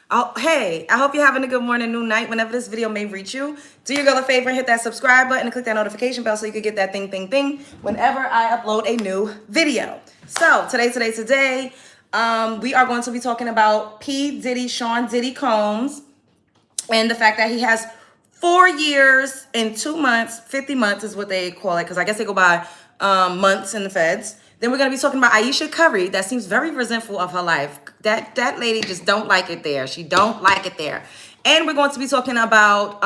Hey, I hope you're having a good morning, noon, night, whenever this video may reach you. Do your girl a favor and hit that subscribe button and click that notification bell so you can get that thing whenever I upload a new video. So today, we are going to be talking about P. Diddy, Sean Diddy Combs, and the fact that he has 4 years and 2 months, 50 months is what they call it, because I guess they go by months in the feds. Then we're going to be talking about Ayesha Curry, that seems very resentful of her life. That lady just don't like it there. She don't like it there. And we're going to be talking about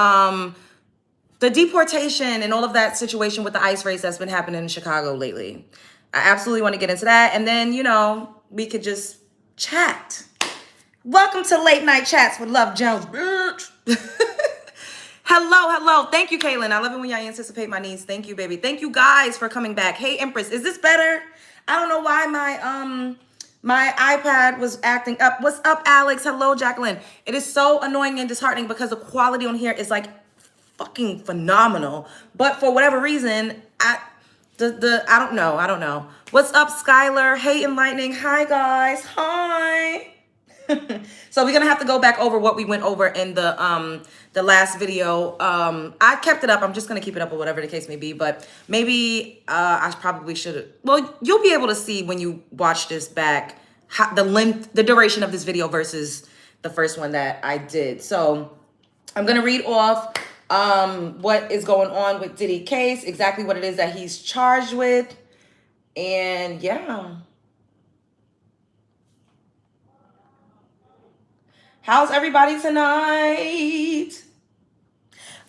the deportation and all of that situation with the ICE raids that's been happening in Chicago lately. I absolutely want to get into that. And then, we could just chat. Welcome to Late Night Chats with Love Jones, bitch. Hello. Thank you, Kaylin. I love it when y'all anticipate my needs. Thank you, baby. Thank you guys for coming back. Hey, Empress, is this better? I don't know why my iPad was acting up. What's up, Alex? Hello, Jacqueline. It is so annoying and disheartening because the quality on here is like fucking phenomenal. But for whatever reason, I don't know. What's up, Skylar? Hey, Enlightening. Hi, guys. Hi. So we're gonna have to go back over what we went over in the last video. I kept it up. I'm just gonna keep it up or whatever the case may be. But maybe I probably should. Well, you'll be able to see when you watch this back the duration of this video versus the first one that I did. So I'm gonna read off what is going on with Diddy case, exactly what it is that he's charged with, and yeah. How's everybody tonight?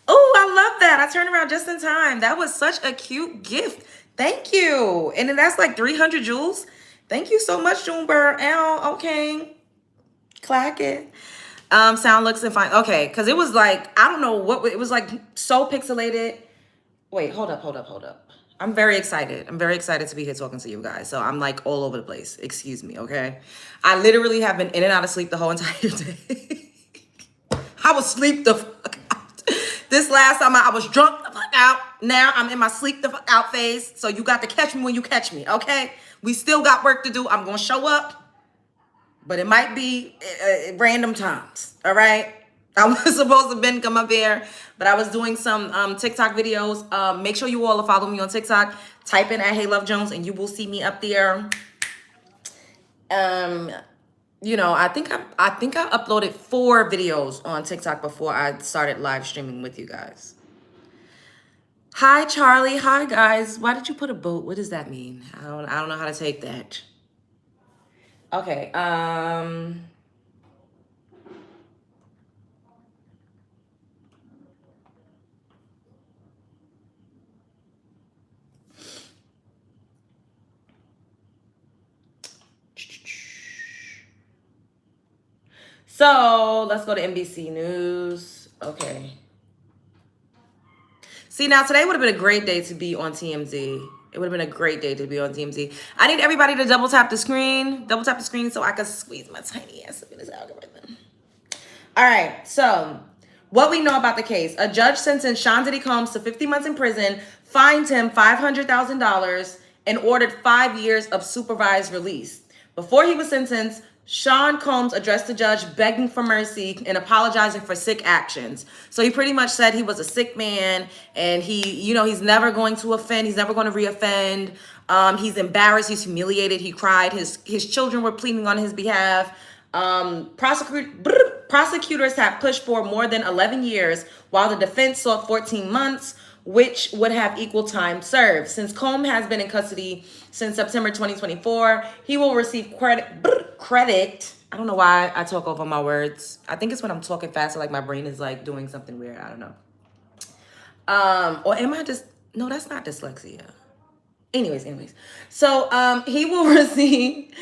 Oh, I love that. I turned around just in time. That was such a cute gift. Thank you. And then that's like 300 jewels. Thank you so much, Junebird. Ow, okay. Clack it. Sound looks and fine. Okay, because it was like, I don't know what, it was like so pixelated. Wait, hold up. I'm very excited. I'm very excited to be here talking to you guys. So I'm like all over the place. Excuse me, okay? I literally have been in and out of sleep the whole entire day. I was sleep the fuck out. This last time I was drunk the fuck out. Now I'm in my sleep the fuck out phase. So you got to catch me when you catch me, okay? We still got work to do. I'm going to show up. But it might be random times, all right? I was supposed to been come up here, but I was doing some TikTok videos. Make sure you all follow me on TikTok. Type in at Hey Love Jones, and you will see me up there. I think I uploaded 4 videos on TikTok before I started live streaming with you guys. Hi, Charlie. Hi, guys. Why did you put a boat? What does that mean? I don't know how to take that. Okay. So let's go to NBC News. Okay. See, now today would have been a great day to be on TMZ. It would have been a great day to be on TMZ. I need everybody to double tap the screen so I can squeeze my tiny ass up in this algorithm. All right, so what we know about the case. A judge sentenced Sean Diddy Combs to 50 months in prison, fined him $500,000, and ordered 5 years of supervised release. Before he was sentenced, Sean Combs addressed the judge begging for mercy and apologizing for sick actions. So he pretty much said he was a sick man and he's never going to offend. He's never going to reoffend. He's embarrassed. He's humiliated. He cried. His children were pleading on his behalf. Prosecutors have pushed for more than 11 years, while the defense sought 14 months, which would have equal time served. Since Combs has been in custody since September 2024, he will receive credit. I don't know why I talk over my words. I think it's when I'm talking faster, like my brain is like doing something weird. I don't know. Or am I just, no, that's not dyslexia. Anyways. So he will receive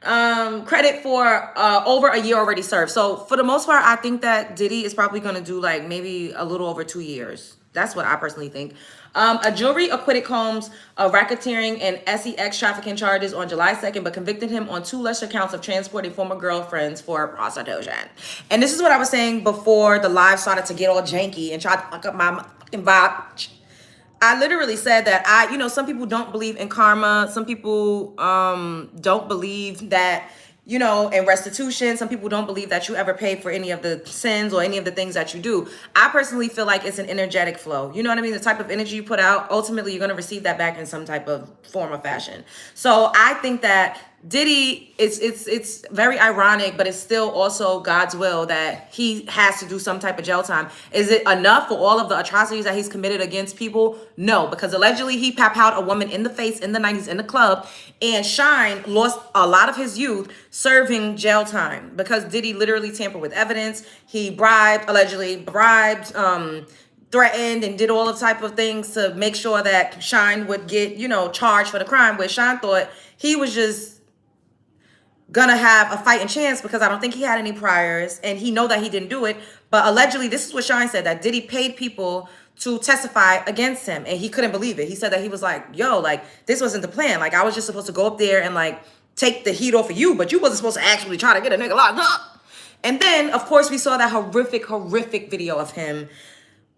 credit for over a year already served. So for the most part, I think that Diddy is probably going to do like maybe a little over 2 years. That's what I personally think. A jury acquitted Combs of racketeering and sex trafficking charges on July 2nd, but convicted him on 2 lesser counts of transporting former girlfriends for prostitution. And this is what I was saying before the live started to get all janky and try to fuck up my fucking vibe. I literally said that some people don't believe in karma. Some people don't believe that you know, and restitution. Some people don't believe that you ever pay for any of the sins or any of the things that you do. I personally feel like it's an energetic flow. You know what I mean? The type of energy you put out, ultimately you're going to receive that back in some type of form or fashion. So I think that Diddy, it's very ironic, but it's still also God's will that he has to do some type of jail time. Is it enough for all of the atrocities that he's committed against people? No, because allegedly he pap out a woman in the face in the 90s in the club, and Shine lost a lot of his youth serving jail time because Diddy literally tampered with evidence. He allegedly bribed, threatened, and did all the type of things to make sure that Shine would get, you know, charged for the crime, where Shine thought he was just gonna have a fighting chance because I don't think he had any priors and he know that he didn't do it. But allegedly, this is what Shine said, that Diddy paid people to testify against him, and he couldn't believe it. He said that he was like, yo, like, this wasn't the plan. Like, I was just supposed to go up there and like take the heat off of you, but you wasn't supposed to actually try to get a nigga locked up. And then, of course, we saw that horrific video of him.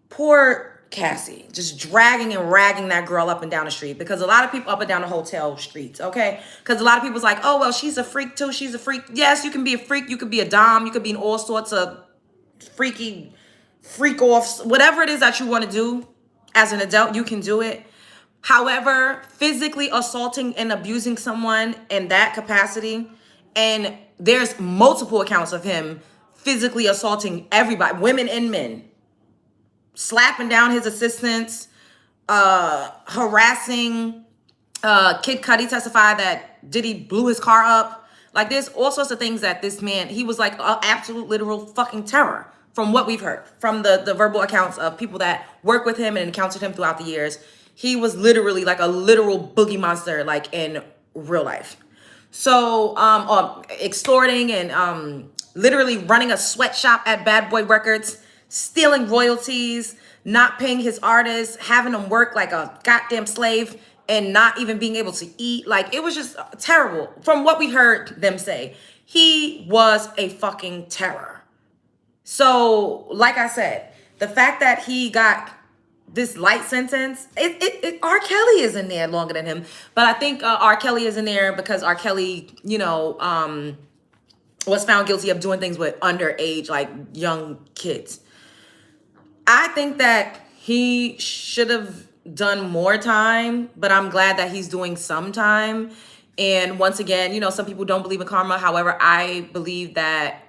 Poor Cassie, just dragging and ragging that girl up and down the street, because a lot of people up and down the hotel streets, okay? Because a lot of people's like, oh, well, she's a freak too. She's a freak. Yes, you can be a freak. You could be a dom. You could be in all sorts of freaky freak offs. Whatever it is that you want to do as an adult, you can do it. However, physically assaulting and abusing someone in that capacity, and there's multiple accounts of him physically assaulting everybody, women and men, slapping down his assistants, harassing. Kid Cudi testified that Diddy blew his car up. Like, there's all sorts of things that this man, he was like an absolute literal fucking terror from what we've heard, from the verbal accounts of people that work with him and encountered him throughout the years. He was literally like a literal boogie monster, like in real life. So, extorting and literally running a sweatshop at Bad Boy Records, stealing royalties, not paying his artists, having them work like a goddamn slave, and not even being able to eat. Like, it was just terrible. From what we heard them say, he was a fucking terror. So, like I said, the fact that he got this light sentence, R. Kelly is in there longer than him. But I think R. Kelly is in there because R. Kelly, you know, was found guilty of doing things with underage, like young kids. I think that he should have done more time, but I'm glad that he's doing some time. And once again, you know, some people don't believe in karma. However, I believe that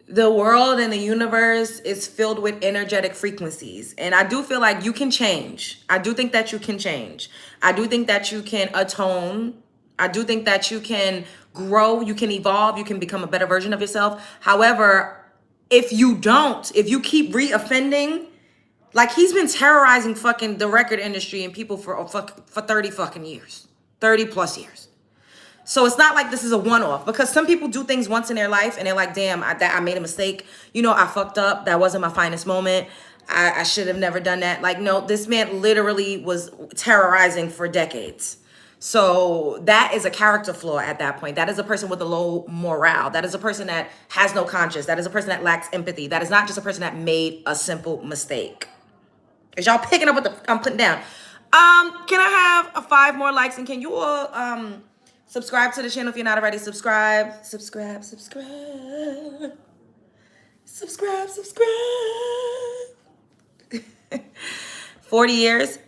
the world and the universe is filled with energetic frequencies. And I do feel like you can change. I do think that you can change. I do think that you can atone. I do think that you can grow, you can evolve, you can become a better version of yourself. However, if you keep re-offending, like, he's been terrorizing fucking the record industry and people for 30 fucking years, 30 plus years. So it's not like this is a one-off, because some people do things once in their life and they're like, damn, I made a mistake. You know, I fucked up. That wasn't my finest moment. I should have never done that. Like, no, this man literally was terrorizing for decades. So that is a character flaw at that point. That is a person with a low morale. That is a person that has no conscience. That is a person that lacks empathy. That is not just a person that made a simple mistake. Is y'all picking up what I'm putting down? Can I have 5 more likes, and can you all subscribe to the channel if you're not already? Subscribe. 40 years.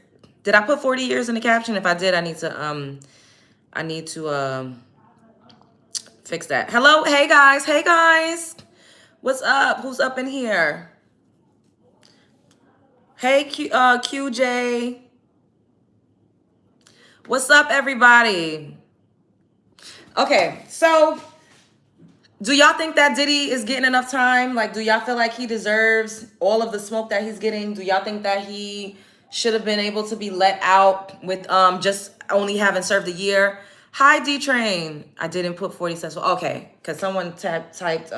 Did I put 40 years in the caption? If I did, I need to fix that. Hello, hey guys. What's up? Who's up in here? Hey, QJ. What's up, everybody? Okay, so do y'all think that Diddy is getting enough time? Like, do y'all feel like he deserves all of the smoke that he's getting? Do y'all think that he should have been able to be let out with just only having served a year? Hi, D-Train. I didn't put 40 cents. Okay, because someone typed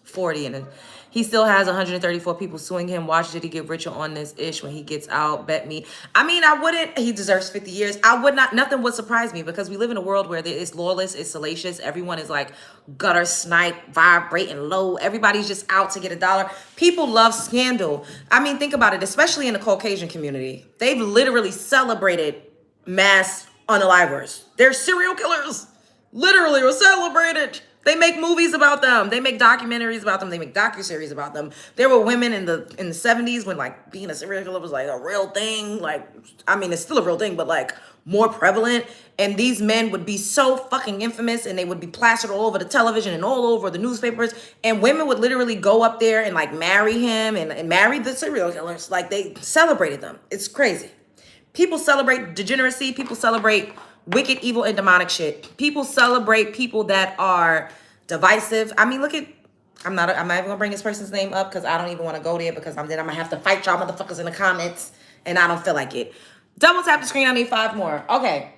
40 in it. He still has 134 people suing him. Watch Diddy get richer on this ish when he gets out. Bet me. I mean, I wouldn't. He deserves 50 years. I would not. Nothing would surprise me, because we live in a world where it's lawless, it's salacious. Everyone is like gutter snipe, vibrating low. Everybody's just out to get a dollar. People love scandal. I mean, think about it, especially in the Caucasian community. They've literally celebrated mass unalivers. They're serial killers. Literally, are celebrated. They make movies about them. They make documentaries about them. They make docuseries about them. There were women in the 70s when like being a serial killer was like a real thing. Like, I mean, it's still a real thing, but like more prevalent. And these men would be so fucking infamous, and they would be plastered all over the television and all over the newspapers. And women would literally go up there and like marry him and marry the serial killers. Like they celebrated them. It's crazy. People celebrate degeneracy. People celebrate wicked, evil, and demonic shit. People celebrate people that are divisive. I mean, look at, I'm not even gonna bring this person's name up because I don't even want to go there because I'm gonna have to fight y'all motherfuckers in the comments and I don't feel like it. Double tap the screen. I need 5 more. Okay.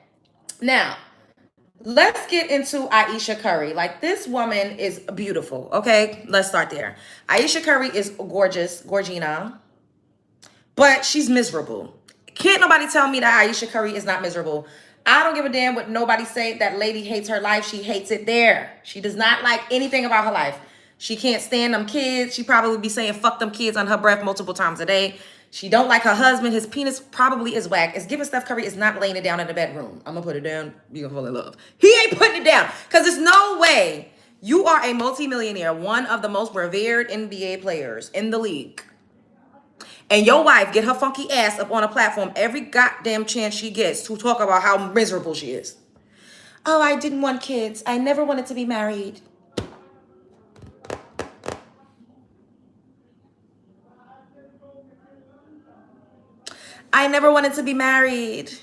Now, let's get into Ayesha Curry. Like, this woman is beautiful. Okay. Let's start there. Ayesha Curry is gorgeous, Gorgina, but she's miserable. Can't nobody tell me that Ayesha Curry is not miserable. I don't give a damn what nobody say. That lady hates her life. She hates it there. She does not like anything about her life. She can't stand them kids. She probably be saying fuck them kids on her breath multiple times a day. She don't like her husband. His penis probably is whack. It's giving Steph Curry is not laying it down in the bedroom. I'm gonna put it down. You gonna fall in love. He ain't putting it down. Because there's no way you are a multimillionaire, one of the most revered NBA players in the league, and your wife get her funky ass up on a platform every goddamn chance she gets to talk about how miserable she is. Oh, I didn't want kids. I never wanted to be married. I never wanted to be married.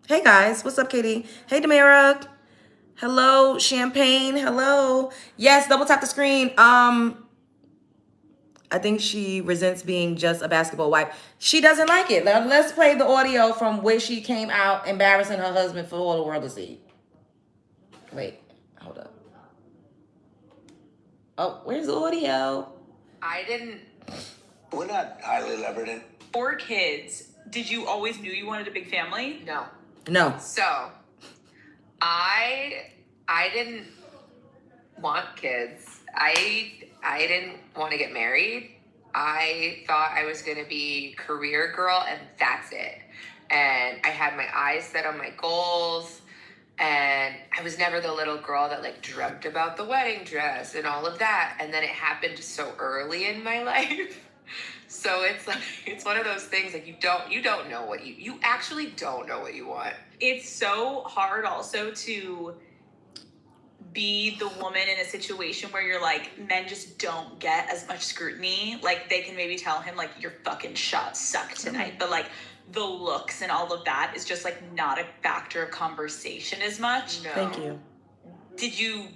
Hey guys, what's up, Katie? Hey, Demira. Hello, Champagne. Hello. Yes, double tap the screen. I think she resents being just a basketball wife. She doesn't like it. Now, let's play the audio from where she came out embarrassing her husband for all the world to see. Wait, hold up. Oh, where's the audio? I didn't. We're not highly levered. 4 kids. Did you always knew you wanted a big family? No. No. So, I didn't want kids. I didn't want to get married. I thought I was going to be career girl and that's it. And I had my eyes set on my goals. And I was never the little girl that like dreamt about the wedding dress and all of that. And then it happened so early in my life. So it's like, it's one of those things like you don't know what you actually don't know what you want. It's so hard also to be the woman in a situation where you're like, men just don't get as much scrutiny. Like they can maybe tell him like your fucking shots suck tonight, but like the looks and all of that is just like not a factor of conversation as much. No. Thank you. Did you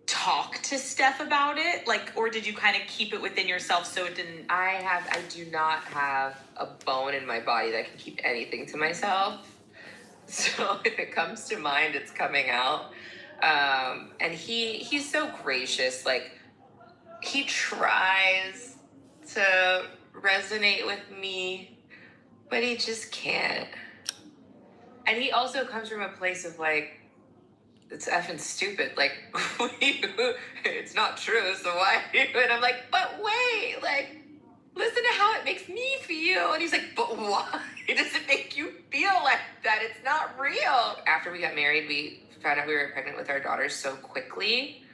talk to Steph about it? Like, or did you kind of keep it within yourself so it didn't? I do not have a bone in my body that can keep anything to myself. So if it comes to mind, it's coming out. And he's so gracious. Like he tries to resonate with me, but he just can't. And he also comes from a place of like, it's effing stupid. Like, it's not true. So why? And I'm like, but wait, like, listen to how it makes me feel. And he's like, but why does it make you feel like that? It's not real. After we got married, we found out we were pregnant with our daughters so quickly.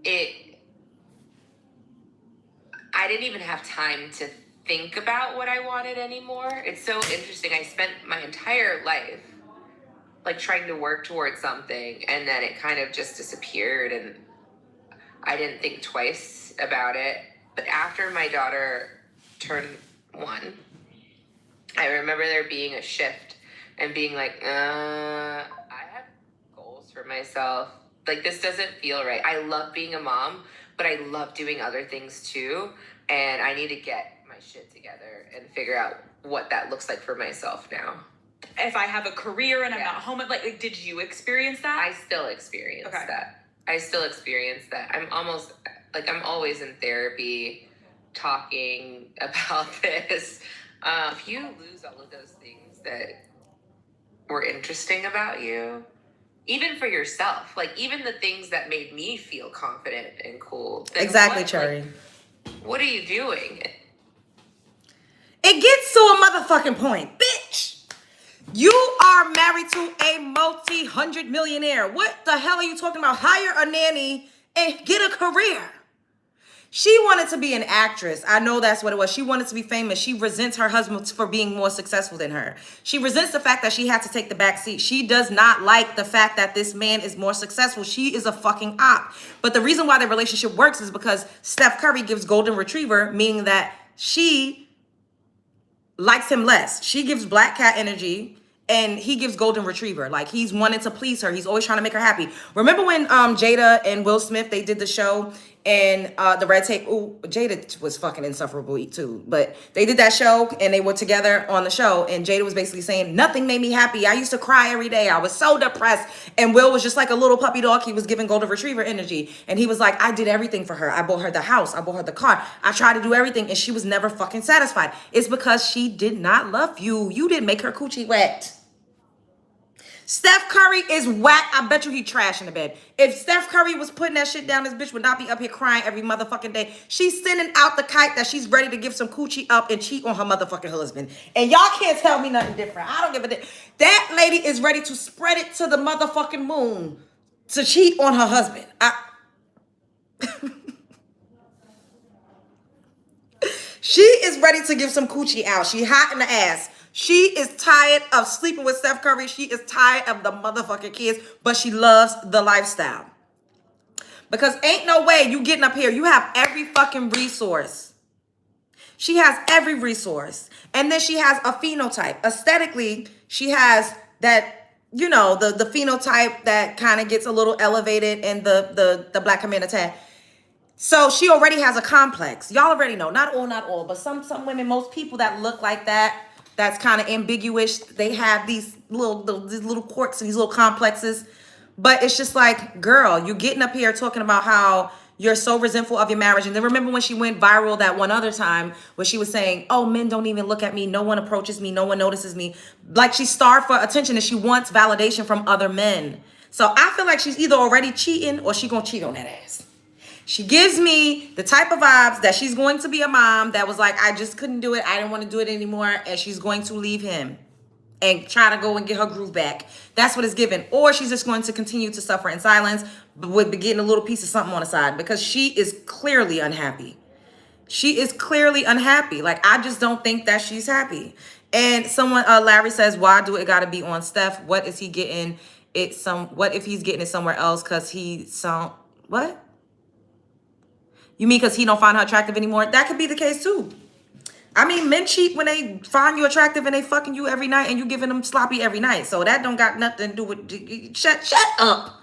I didn't even have time to think about what I wanted anymore. It's so interesting. I spent my entire life like trying to work towards something, and then it kind of just disappeared, and I didn't think twice about it. But after my daughter turned 1, I remember there being a shift and being like, I have goals for myself. Like, this doesn't feel right. I love being a mom, but I love doing other things too, and I need to get my shit together and figure out what that looks like for myself now. If I have a career and I'm not home, like, did you experience that? I still experience that. I still experience that. I'm always in therapy talking about this. If you lose all of those things that were interesting about you, even for yourself, like even the things that made me feel confident and cool. Exactly, Cherry. Like, what are you doing? It gets to a motherfucking point, bitch. You are married to a multi-$100 multi-hundred-millionaire. What the hell are you talking about? Hire a nanny and get a career. She wanted to be an actress. I know that's what it was. She wanted to be famous. She resents her husband for being more successful than her. She resents the fact that she had to take the back seat. She does not like the fact that this man is more successful. She is a fucking op. But the reason why their relationship works is because Steph Curry gives golden retriever, meaning that she likes him less. She gives black cat energy and he gives golden retriever. Like, he's wanting to please her. He's always trying to make her happy. Remember when Jada and Will Smith, they did the show and the red tape. Ooh, Jada was fucking insufferable too. But they did that show and they were together on the show. And Jada was basically saying, nothing made me happy. I used to cry every day. I was so depressed. And Will was just like a little puppy dog. He was giving golden retriever energy. And he was like, I did everything for her. I bought her the house. I bought her the car. I tried to do everything. And she was never fucking satisfied. It's because she did not love you. You didn't make her coochie wet. Steph Curry is whack. I bet you he trash in the bed. If Steph Curry was putting that shit down, this bitch would not be up here crying every motherfucking day. She's sending out the kite that she's ready to give some coochie up and cheat on her motherfucking husband. And y'all can't tell me nothing different. I don't give a damn. That lady is ready to spread it to the motherfucking moon to cheat on her husband. She is ready to give some coochie out. She hot in the ass. She is tired of sleeping with Steph Curry. She is tired of the motherfucking kids, but she loves the lifestyle. Because ain't no way you getting up here. You have every fucking resource. She has every resource. And then she has a phenotype. Aesthetically, she has that, you know, the phenotype that kind of gets a little elevated in the black community. So she already has a complex. Y'all already know. Not all, but some women, most people that look like that, that's kind of ambiguous. They have these little quirks and these little complexes. But it's just like, girl, you're getting up here talking about how you're so resentful of your marriage. And then remember when she went viral that one other time where she was saying, oh, men don't even look at me. No one approaches me. No one notices me. Like, she's starved for attention and she wants validation from other men. So I feel like she's either already cheating or she gonna cheat on that ass. She gives me the type of vibes that she's going to be a mom that was like, I just couldn't do it. I didn't want to do it anymore. And she's going to leave him and try to go and get her groove back. That's what it's given. Or she's just going to continue to suffer in silence, but with getting a little piece of something on the side because she is clearly unhappy. She is clearly unhappy. Like, I just don't think that she's happy. And someone, Larry says, why do it got to be on Steph? What is he getting it what if he's getting it somewhere else? Cause what? You mean because he don't find her attractive anymore? That could be the case too. I mean, men cheat when they find you attractive and they fucking you every night and you giving them sloppy every night. So that don't got nothing to do with... Shut up.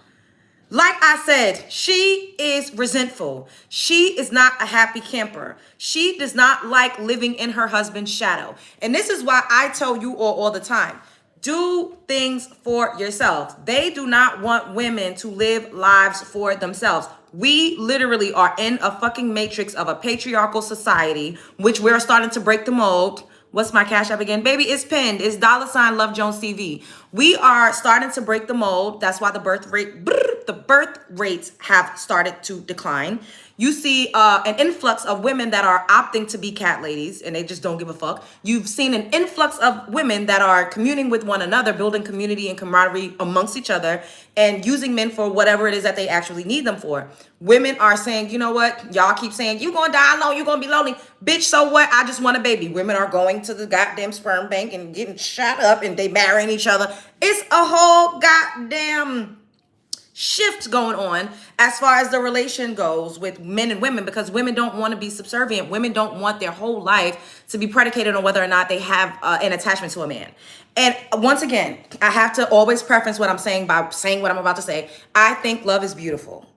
Like I said, she is resentful. She is not a happy camper. She does not like living in her husband's shadow. And this is why I tell you all the time. Do things for yourself. They do not want women to live lives for themselves. We literally are in a fucking matrix of a patriarchal society, which we're starting to break the mold. What's my cash app again? Baby, it's pinned. It's $ Love Jones TV. We are starting to break the mold. That's why the birth rates have started to decline. You see an influx of women that are opting to be cat ladies and they just don't give a fuck. You've seen an influx of women that are communing with one another, building community and camaraderie amongst each other and using men for whatever it is that they actually need them for. Women are saying, you know what? Y'all keep saying, you gonna die alone, you gonna be lonely. Bitch, so what? I just want a baby. Women are going to the goddamn sperm bank and getting shot up and they marrying each other. It's a whole goddamn shift going on as far as the relation goes with men and women, because women don't want to be subservient. Women don't want their whole life to be predicated on whether or not they have an attachment to a man. And once again, I have to always preference what I'm saying by saying what I'm about to say. I think love is beautiful.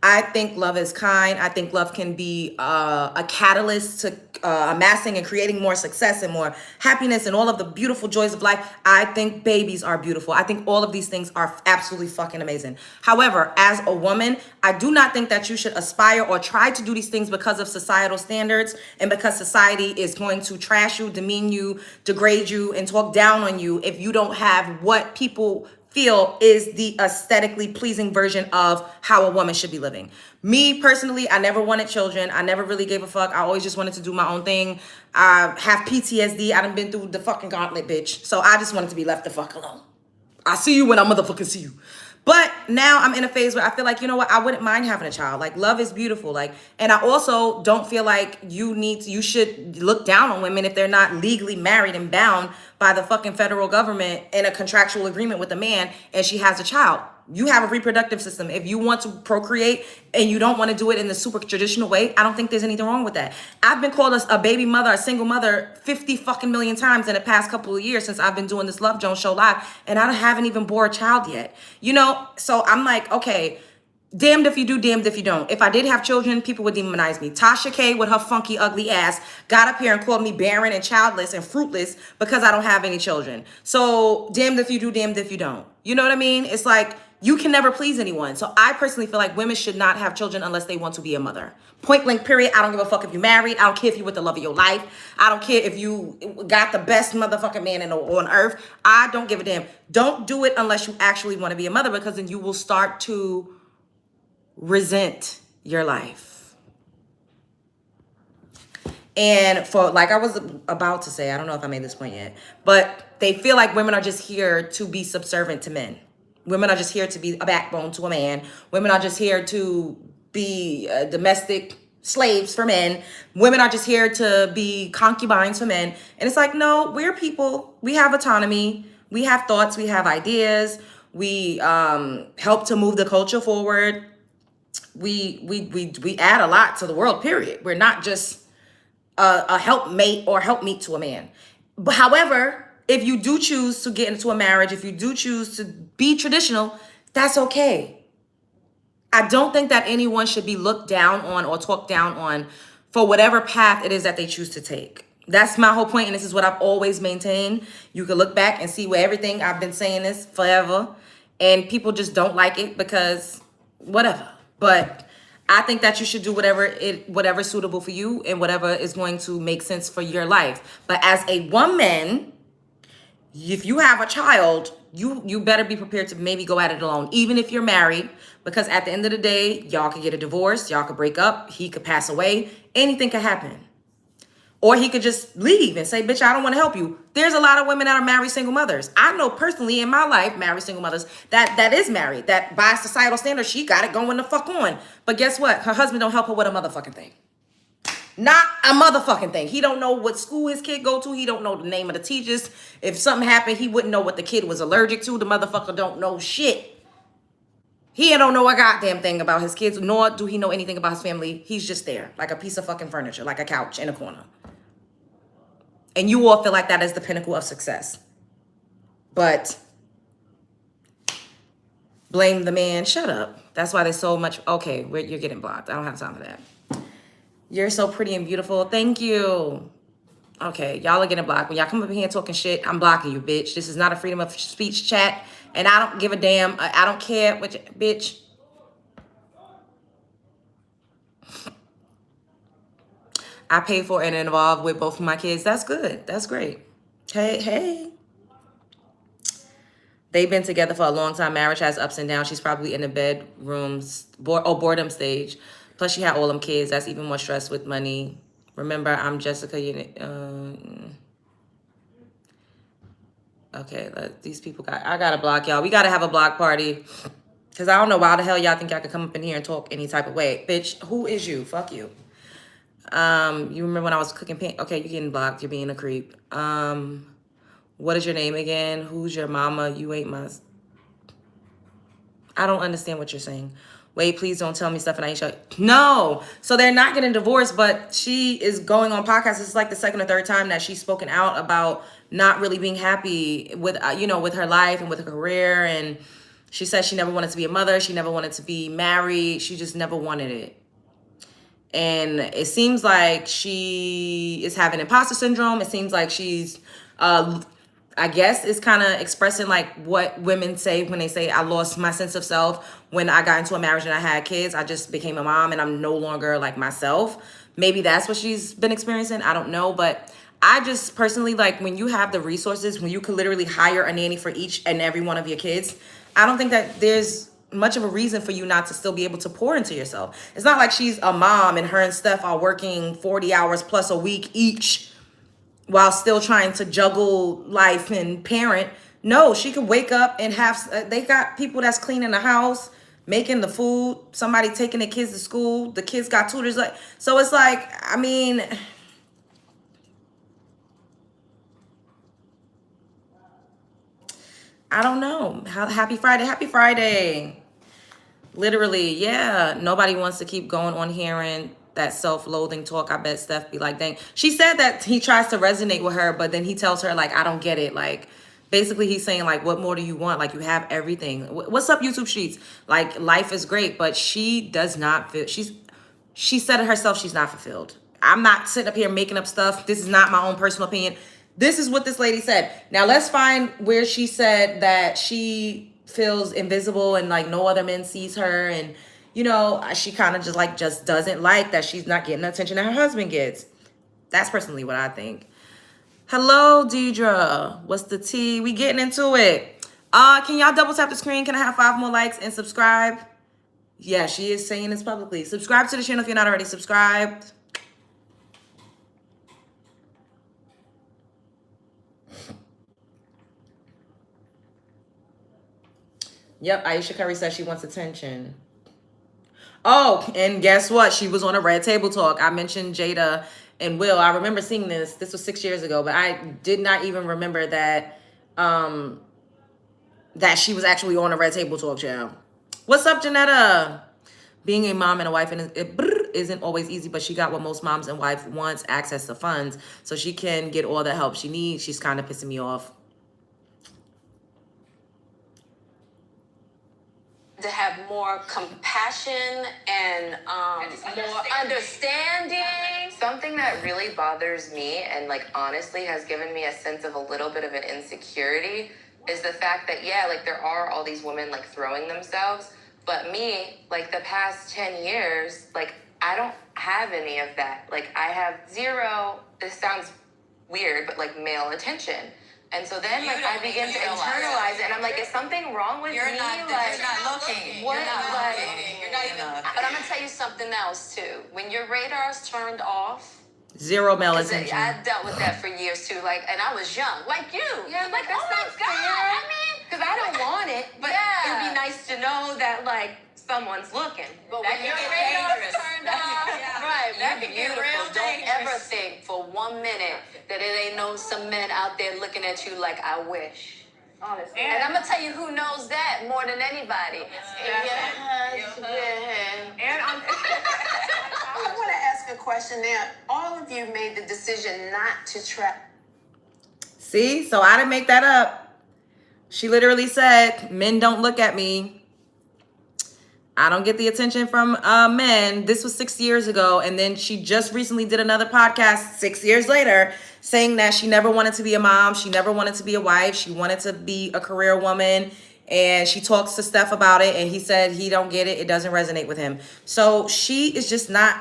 I think love is kind. I think love can be a catalyst to amassing and creating more success and more happiness and all of the beautiful joys of life. I think babies are beautiful. I think all of these things are absolutely fucking amazing. However, as a woman, I do not think that you should aspire or try to do these things because of societal standards and because society is going to trash you, demean you, degrade you, and talk down on you if you don't have what people feel is the aesthetically pleasing version of how a woman should be living. Me personally, I never wanted children. I never really gave a fuck. I always just wanted to do my own thing. I have PTSD. I done been through the fucking gauntlet, bitch. So I just wanted to be left the fuck alone. I see you when I motherfucking see you. But now I'm in a phase where I feel like, you know what, I wouldn't mind having a child. Like, love is beautiful. Like, and I also don't feel like you should look down on women if they're not legally married and bound by the fucking federal government in a contractual agreement with a man and she has a child. You have a reproductive system. If you want to procreate and you don't want to do it in the super traditional way, I don't think there's anything wrong with that. I've been called a baby mother, a single mother 50 fucking million times in the past couple of years since I've been doing this Love Jones show live, and I haven't even bore a child yet. You know, so I'm like, okay, damned if you do, damned if you don't. If I did have children, people would demonize me. Tasha K with her funky, ugly ass got up here and called me barren and childless and fruitless because I don't have any children. So damned if you do, damned if you don't. You know what I mean? It's like, you can never please anyone. So I personally feel like women should not have children unless they want to be a mother. Point blank, period. I don't give a fuck if you're married. I don't care if you're with the love of your life. I don't care if you got the best motherfucking man on earth. I don't give a damn. Don't do it unless you actually want to be a mother, because then you will start to resent your life. And for, like I was about to say, I don't know if I made this point yet, but they feel like women are just here to be subservient to men. Women are just here to be a backbone to a man. Women are just here to be domestic slaves for men. Women are just here to be concubines for men. And it's like, no, we're people. We have autonomy. We have thoughts. We have ideas. We help to move the culture forward. We add a lot to the world, period. We're not just a helpmate or helpmeet to a man. But however, if you do choose to get into a marriage, if you do choose to be traditional, that's okay. I don't think that anyone should be looked down on or talked down on for whatever path it is that they choose to take. That's my whole point, and this is what I've always maintained. You can look back and see where everything I've been saying this forever, and people just don't like it because whatever. But I think that you should do whatever's suitable for you and whatever is going to make sense for your life. But as a woman, if you have a child, you better be prepared to maybe go at it alone, even if you're married, because at the end of the day, y'all could get a divorce, y'all could break up, he could pass away, anything could happen. Or he could just leave and say, bitch, I don't want to help you. There's a lot of women that are married single mothers. I know personally in my life, married single mothers that is married, that by societal standards, she got it going the fuck on. But guess what? Her husband don't help her with a motherfucking thing. Not a motherfucking thing. He don't know what school his kid go to. He don't know the name of the teachers. If something happened, he wouldn't know what the kid was allergic to. The motherfucker don't know shit. He don't know a goddamn thing about his kids, nor do he know anything about his family. He's just there, like a piece of fucking furniture, like a couch in a corner. And you all feel like that is the pinnacle of success. But blame the man. Shut up. That's why there's so much. Okay, you're getting blocked. I don't have time for that. You're so pretty and beautiful. Thank you. Okay, y'all are getting blocked. When y'all come up in here talking shit, I'm blocking you, bitch. This is not a freedom of speech chat. And I don't give a damn. I don't care what bitch. I pay for and involved with both of my kids. That's good. That's great. Hey. They've been together for a long time. Marriage has ups and downs. She's probably in the boredom stage. Plus, she had all them kids. That's even more stress with money. Remember, I'm Jessica. Okay, these people I gotta block y'all. We gotta have a block party. Because I don't know why the hell y'all think y'all could come up in here and talk any type of way. Bitch, who is you? Fuck you. You remember when I was cooking paint? Okay, you're getting blocked. You're being a creep. What is your name again? Who's your mama? You ain't my... I don't understand what you're saying. Wait, please don't tell me stuff and Ayesha. No. So they're not getting divorced, but she is going on podcasts. It's like the second or third time that she's spoken out about not really being happy with, with her life and with her career. And she said she never wanted to be a mother. She never wanted to be married. She just never wanted it. And it seems like she is having imposter syndrome. It seems like she's, I guess, is kind of expressing like what women say when they say, I lost my sense of self when I got into a marriage and I had kids. I just became a mom and I'm no longer like myself. Maybe that's what she's been experiencing. I don't know. But I just personally, like, when you have the resources, when you could literally hire a nanny for each and every one of your kids, I don't think that there's much of a reason for you not to still be able to pour into yourself. It's not like she's a mom and her and Steph are working 40 hours plus a week each while still trying to juggle life and parent. No, she could wake up and have. They got people that's cleaning the house, making the food. Somebody taking the kids to school. The kids got tutors. Like, so it's like, I mean, I don't know. Happy Friday. Happy Friday. Literally, yeah. Nobody wants to keep going on hearing that self-loathing talk. I bet Steph be like, dang. She said that he tries to resonate with her, but then he tells her, like, I don't get it. Like, basically he's saying, like, what more do you want? Like, you have everything. What's up, YouTube Sheets? Like, life is great, but she does not feel, she said it herself, she's not fulfilled. I'm not sitting up here making up stuff. This is not my own personal opinion. This is what this lady said. Now let's find where she said that she feels invisible and like no other man sees her, and you know, she kind of just doesn't like that she's not getting the attention that her husband gets. That's personally what I think. Hello, Deidre. What's the tea? We getting into it. Can y'all double tap the screen? Can I have 5 more likes and subscribe? Yeah, she is saying this publicly. Subscribe to the channel if you're not already subscribed. Yep, Ayesha Curry says she wants attention. Oh, and guess what? She was on a Red Table Talk. I mentioned Jada and Will. I remember seeing this. This was 6 years ago, but I did not even remember that that she was actually on a Red Table Talk channel. What's up, Janetta? Being a mom and a wife and it isn't always easy, but she got what most moms and wife wants, access to funds, so she can get all the help she needs. She's kind of pissing me off. To have more compassion and more understanding. Something that really bothers me and like honestly has given me a sense of a little bit of an insecurity is the fact that yeah, like there are all these women like throwing themselves, but me, like the past 10 years, like I don't have any of that. Like I have zero, this sounds weird, but like male attention. And so then, like, I begin to internalize it, and I'm like, is something wrong with me? You're not looking. What? You're not Like, looking. You're not even. but I'm gonna tell you something else too. When your radar's turned off, Zero male 'cause attention. I dealt with that for years too. Like, and I was young, like you. Yeah, like that's not fair. I mean, because I don't want it, but it'd be nice to know that like someone's looking. But That when your can get radar's dangerous. turned That off, can- yeah. right? That You're can get beautiful. real Don't ever dangerous. think for 1 minute that it ain't no some men out there looking at you like I wish. Honestly. And I'm gonna tell you who knows that more than anybody. Your husband. And I want to ask a question now. All of you made the decision not to try. See, so I didn't make that up. She literally said, men don't look at me. I don't get the attention from men. This was 6 years ago. And then she just recently did another podcast 6 years later saying that she never wanted to be a mom. She never wanted to be a wife. She wanted to be a career woman. And she talks to Steph about it. And he said he don't get it. It doesn't resonate with him. So she is just not,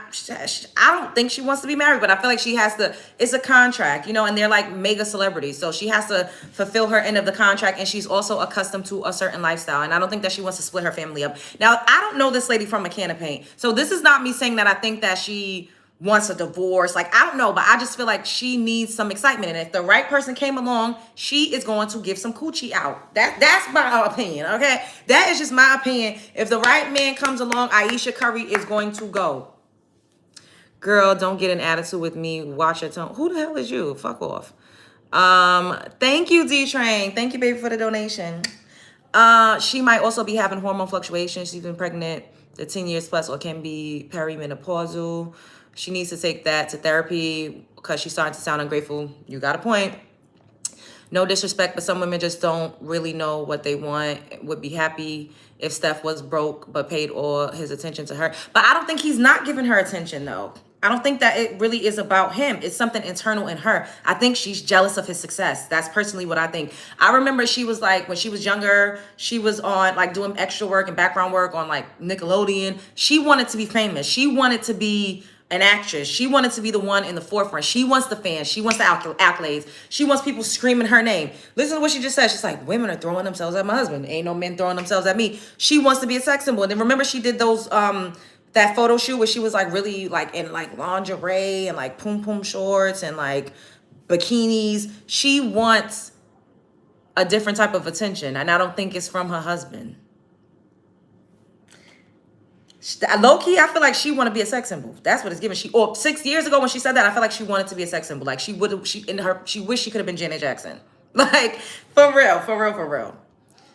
I don't think she wants to be married. But I feel like she has to, it's a contract, you know, and they're like mega celebrities. So she has to fulfill her end of the contract. And she's also accustomed to a certain lifestyle. And I don't think that she wants to split her family up. Now, I don't know this lady from a can of paint. So this is not me saying that I think that she wants a divorce. Like, I don't know, but I just feel like she needs some excitement. And if the right person came along, she is going to give some coochie out. That's my opinion, okay? That is just my opinion. If the right man comes along, Ayesha Curry is going to go. Girl, don't get an attitude with me. Watch your tone. Who the hell is you? Fuck off. Thank you, D-Train. Thank you, baby, for the donation. She might also be having hormone fluctuations. She's been pregnant for 10 years plus or can be perimenopausal. She needs to take that to therapy because she's starting to sound ungrateful. You got a point. No disrespect, but some women just don't really know what they want. Would be happy if Steph was broke but paid all his attention to her. But I don't think he's not giving her attention, though. I don't think that it really is about him. It's something internal in her. I think she's jealous of his success. That's personally what I think. I remember she was like, when she was younger, she was on like doing extra work and background work on like Nickelodeon. She wanted to be famous. She wanted to be an actress. She wanted to be the one in the forefront. She wants the fans. She wants the accolades. She wants people screaming her name. Listen to what she just said. She's like, women are throwing themselves at my husband. Ain't no men throwing themselves at me. She wants to be a sex symbol. And then remember she did those, that photo shoot where she was like really like in like lingerie and like poom poom shorts and like bikinis. She wants a different type of attention, and I don't think it's from her husband. Low key, I feel like she want to be a sex symbol. That's what it's giving. Or 6 years ago when she said that, I feel like she wanted to be a sex symbol. Like she would, she wished she could have been Janet Jackson. Like for real, for real, for real.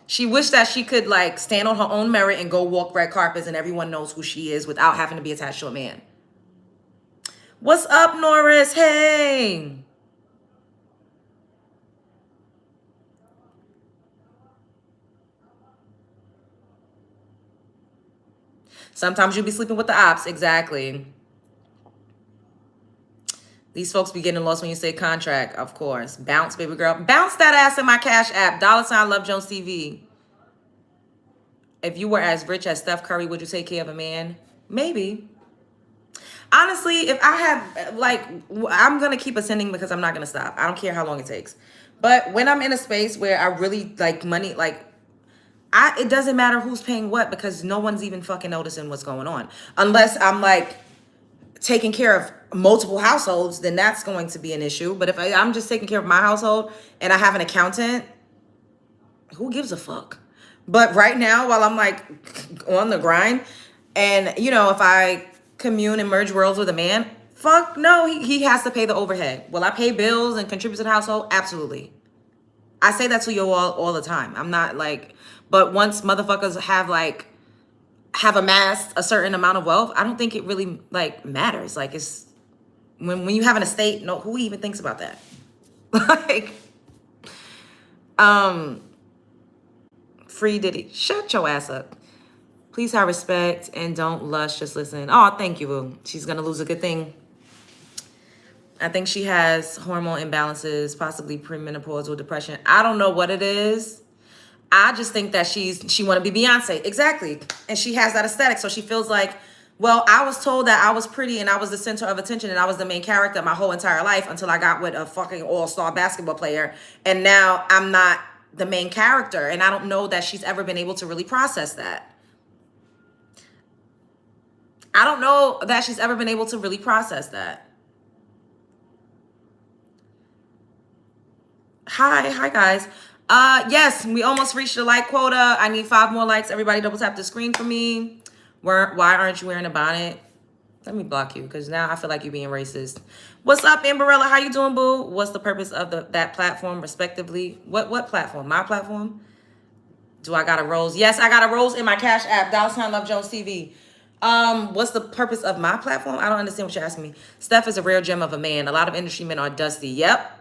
She wished that she could like stand on her own merit and go walk red carpets and everyone knows who she is without having to be attached to a man. What's up, Norris? Hey. Sometimes you'll be sleeping with the ops. Exactly. These folks be getting lost when you say contract, of course. Bounce, baby girl. Bounce that ass in my Cash App. $ Love Jones TV. If you were as rich as Steph Curry, would you take care of a man? Maybe. Honestly, if I had, like, I'm going to keep ascending because I'm not going to stop. I don't care how long it takes. But when I'm in a space where I really like money, like, it doesn't matter who's paying what because no one's even fucking noticing what's going on. Unless I'm like taking care of multiple households, then that's going to be an issue. But if I'm just taking care of my household and I have an accountant, who gives a fuck? But right now, while I'm like on the grind and, you know, if I commune and merge worlds with a man, fuck no, he has to pay the overhead. Will I pay bills and contribute to the household? Absolutely. I say that to you all the time. I'm not like, but once motherfuckers have amassed a certain amount of wealth, I don't think it really like matters. Like it's when you have an estate, no, who even thinks about that? Like, free Diddy. Shut your ass up. Please have respect and don't lust, just listen. Oh, thank you, boo. She's gonna lose a good thing. I think she has hormone imbalances, possibly premenopausal depression. I don't know what it is. I just think that she want to be Beyonce. Exactly. And she has that aesthetic. So she feels like, well, I was told that I was pretty and I was the center of attention and I was the main character my whole entire life until I got with a fucking all-star basketball player. And now I'm not the main character. And I don't know that she's ever been able to really process that. I don't know that she's ever been able to really process that. Hi guys. Yes, we almost reached the like quota. I need 5 more likes. Everybody double tap the screen for me. Why aren't you wearing a bonnet? Let me block you because now I feel like you're being racist. What's up, Amberella? How you doing, boo? What's the purpose of that platform, respectively? What platform? My platform? Do I got a rose? Yes, I got a rose in my Cash App. $ Love Jones TV. What's the purpose of my platform? I don't understand what you're asking me. Steph is a rare gem of a man. A lot of industry men are dusty. Yep.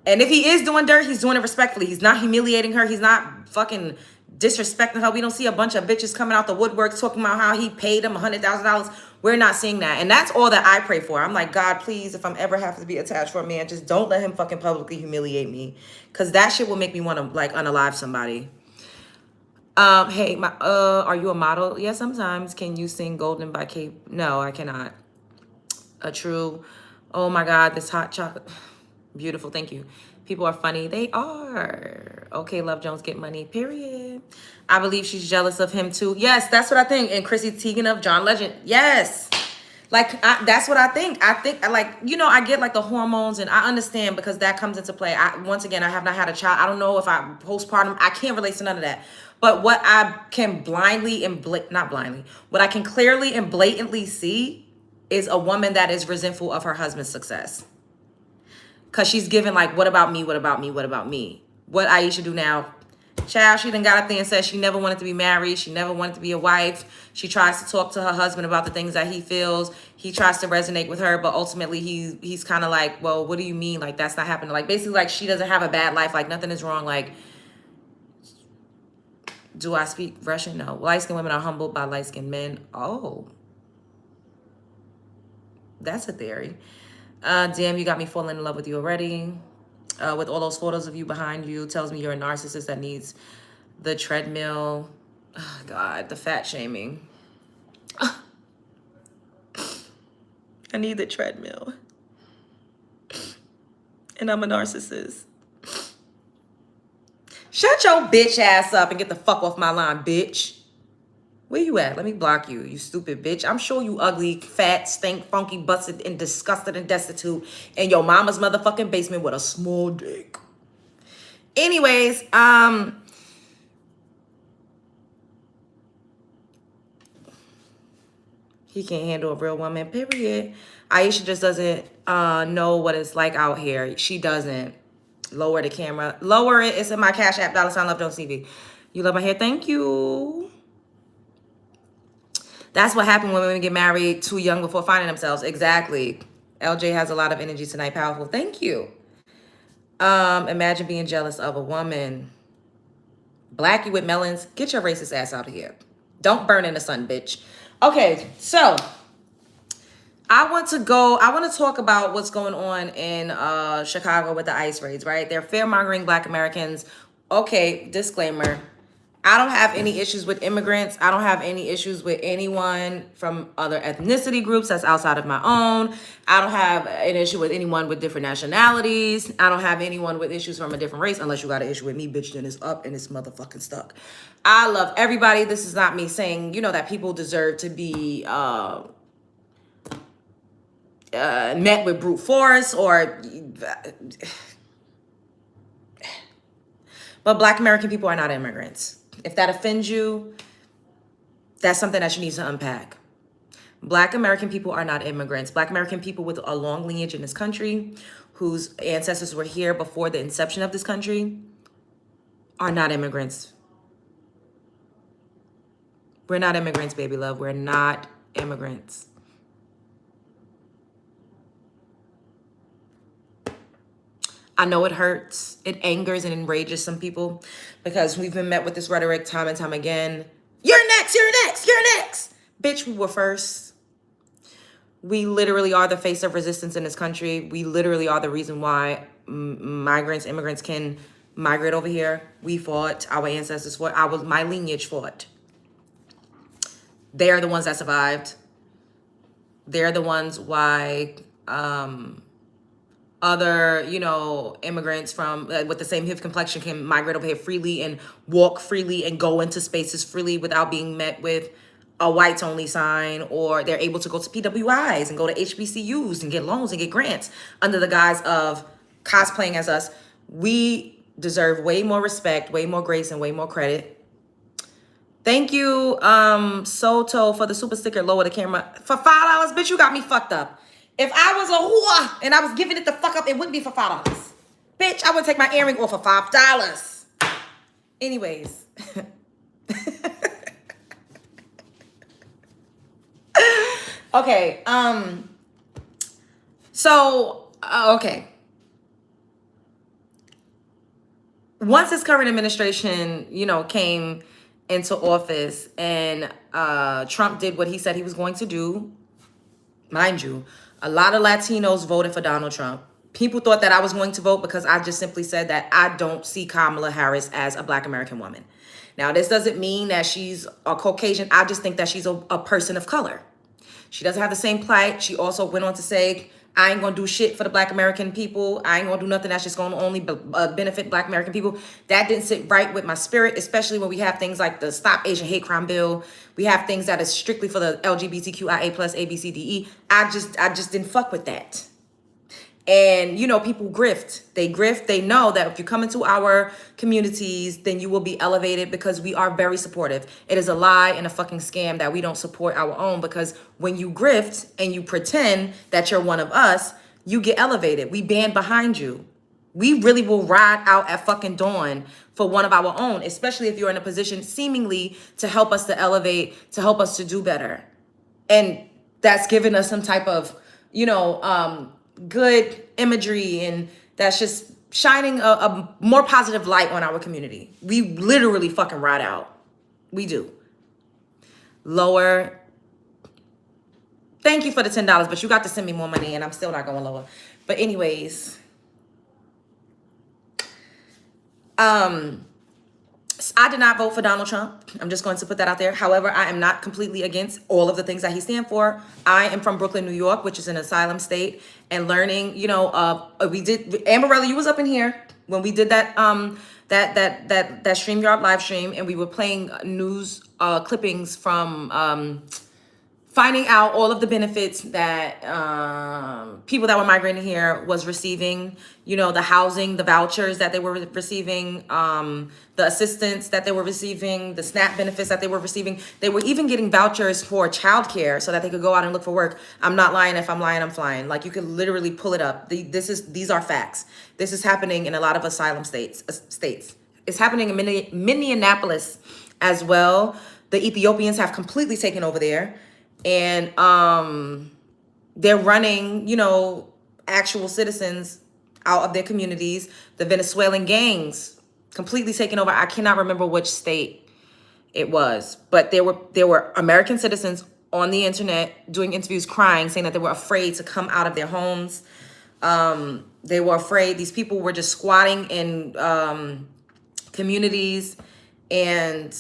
And if he is doing dirt, he's doing it respectfully. He's not humiliating her. He's not fucking disrespecting her. We don't see a bunch of bitches coming out the woodwork talking about how he paid him $100,000. We're not seeing that. And that's all that I pray for. I'm like, God, please, if I'm ever have to be attached for a man, just don't let him fucking publicly humiliate me. Because that shit will make me want to like unalive somebody. Hey, are you a model? Yeah, sometimes. Can you sing Golden by Kate? No, I cannot. A true, oh my God, this hot chocolate. Beautiful, thank you. People are funny. They are. Okay, Love Jones, get money, period. I believe she's jealous of him too. Yes, that's what I think. And Chrissy Teigen of John Legend. Yes. Like, that's what I think. I think, like, you know, I get like the hormones and I understand because that comes into play. Once again, I have not had a child. I don't know if I postpartum. I can't relate to none of that. But what I can blindly and not blindly, what I can clearly and blatantly see is a woman that is resentful of her husband's success. Because she's giving like, what about me? What about me? What about me? What Ayesha do now? Child, she done got up there and said she never wanted to be married. She never wanted to be a wife. She tries to talk to her husband about the things that he feels. He tries to resonate with her, but ultimately he's kind of like, well, what do you mean? Like, that's not happening. Like, basically, like, she doesn't have a bad life. Like, nothing is wrong. Like, do I speak Russian? No. Light-skinned women are humbled by light-skinned men. Oh. That's a theory. Damn, you got me falling in love with you already. With all those photos of you behind you, tells me you're a narcissist that needs the treadmill. Oh, God, the fat shaming. I need the treadmill. And I'm a narcissist. Shut your bitch ass up and get the fuck off my line, bitch. Where you at? Let me block you, you stupid bitch. I'm sure you ugly, fat, stink, funky, busted, and disgusted and destitute in your mama's motherfucking basement with a small dick. Anyways, he can't handle a real woman, period. Ayesha just doesn't know what it's like out here. She doesn't. Lower the camera. Lower it. It's in my Cash App, $ Love Don't TV. You love my hair? Thank you. That's what happened when women get married too young before finding themselves. Exactly. LJ has a lot of energy tonight. Powerful. Thank you. Imagine being jealous of a woman. Blackie with melons. Get your racist ass out of here. Don't burn in the sun, bitch. Okay, so I want to talk about what's going on in Chicago with the ICE raids, right? They're fear-mongering Black Americans. Okay, disclaimer. I don't have any issues with immigrants. I don't have any issues with anyone from other ethnicity groups that's outside of my own. I don't have an issue with anyone with different nationalities. I don't have anyone with issues from a different race, unless you got an issue with me, bitch, then it's up and it's motherfucking stuck. I love everybody. This is not me saying, that people deserve to be met with brute force or... But Black American people are not immigrants. If that offends you, that's something that you need to unpack. Black American people are not immigrants. Black American people with a long lineage in this country, whose ancestors were here before the inception of this country, are not immigrants. We're not immigrants, baby love. We're not immigrants. I know it hurts. It angers and enrages some people because we've been met with this rhetoric time and time again. You're next, you're next, you're next. Bitch, we were first. We literally are the face of resistance in this country. We literally are the reason why immigrants can migrate over here. We fought, our ancestors fought, my lineage fought. They are the ones that survived. They're the ones why other, immigrants from with the same HIV complexion can migrate over here freely and walk freely and go into spaces freely without being met with a whites only sign, or they're able to go to PWIs and go to HBCUs and get loans and get grants under the guise of cosplaying as us. We deserve way more respect, way more grace, and way more credit. Thank you, Soto, for the super sticker. Lower the camera. For $5, bitch, you got me fucked up. If I was a whore and I was giving it the fuck up, it wouldn't be for $5. Bitch, I would take my earring off for $5. Anyways. Okay, okay. Once this current administration, came into office and Trump did what he said he was going to do, mind you, a lot of Latinos voted for Donald Trump. People thought that I was going to vote because I just simply said that I don't see Kamala Harris as a Black American woman. Now, this doesn't mean that she's a Caucasian. I just think that she's a person of color. She doesn't have the same plight. She also went on to say, I ain't gonna do shit for the Black American people. I ain't gonna do nothing that's just gonna only benefit Black American people. That didn't sit right with my spirit, especially when we have things like the Stop Asian Hate Crime Bill. We have things that is strictly for the LGBTQIA plus ABCDE. I just didn't fuck with that. And, people grift. They know that if you come into our communities, then you will be elevated because we are very supportive. It is a lie and a fucking scam that we don't support our own, because when you grift and you pretend that you're one of us, you get elevated. We band behind you. We really will ride out at fucking dawn for one of our own, especially if you're in a position seemingly to help us to elevate, to help us to do better. And that's given us some type of, good imagery, and that's just shining a more positive light on our community. We literally fucking ride out. We do. Lower. Thank you for the $10, but you got to send me more money and I'm still not going lower. But anyways, I did not vote for Donald Trump. I'm just going to put that out there. However, I am not completely against all of the things that he stands for. I am from Brooklyn, New York, which is an asylum state, and learning, we did, Amberella, you was up in here when we did that StreamYard live stream, and we were playing news clippings from finding out all of the benefits that people that were migrating here was receiving, you know, the housing, the vouchers that they were receiving, the assistance that they were receiving, the SNAP benefits that they were receiving. They were even getting vouchers for childcare so that they could go out and look for work. I'm not lying. If I'm lying, I'm flying. Like, you could literally pull it up. These are facts. This is happening in a lot of asylum states. It's happening in Minneapolis as well. The Ethiopians have completely taken over there, and they're running, you know, actual citizens out of their communities. The Venezuelan gangs completely taken over. I cannot remember which state it was, but there were American citizens on the internet doing interviews, crying, saying that they were afraid to come out of their homes. They were afraid. These people were just squatting in communities. And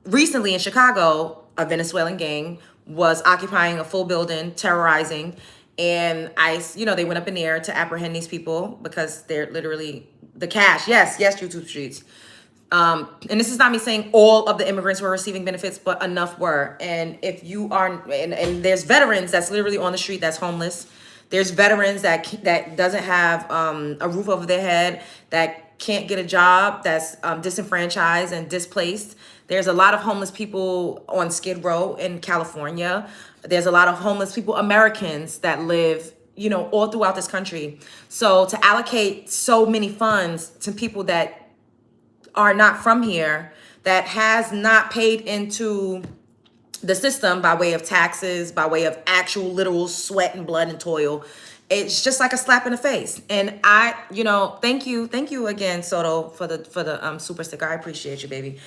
recently in Chicago, a Venezuelan gang was occupying a full building, terrorizing, and ICE, you know, they went up in the air to apprehend these people because they're literally the cash. Yes, YouTube streets. And this is not me saying all of the immigrants were receiving benefits, but enough were. And if you are, and there's veterans that's literally on the street that's homeless. There's veterans that doesn't have a roof over their head, that can't get a job, that's disenfranchised and displaced. There's a lot of homeless people on Skid Row in California. There's a lot of homeless people, Americans, that live, you know, all throughout this country. So to allocate so many funds to people that are not from here, that has not paid into the system by way of taxes, by way of actual literal sweat and blood and toil, it's just like a slap in the face. And I, you know, thank you again, Soto, for the super sticker. I appreciate you, baby.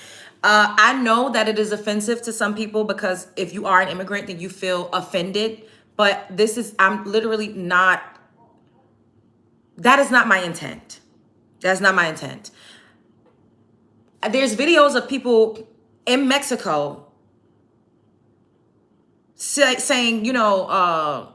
I know that it is offensive to some people because if you are an immigrant, then you feel offended. But I'm literally not. That is not my intent. That's not my intent. There's videos of people in Mexico saying, you know,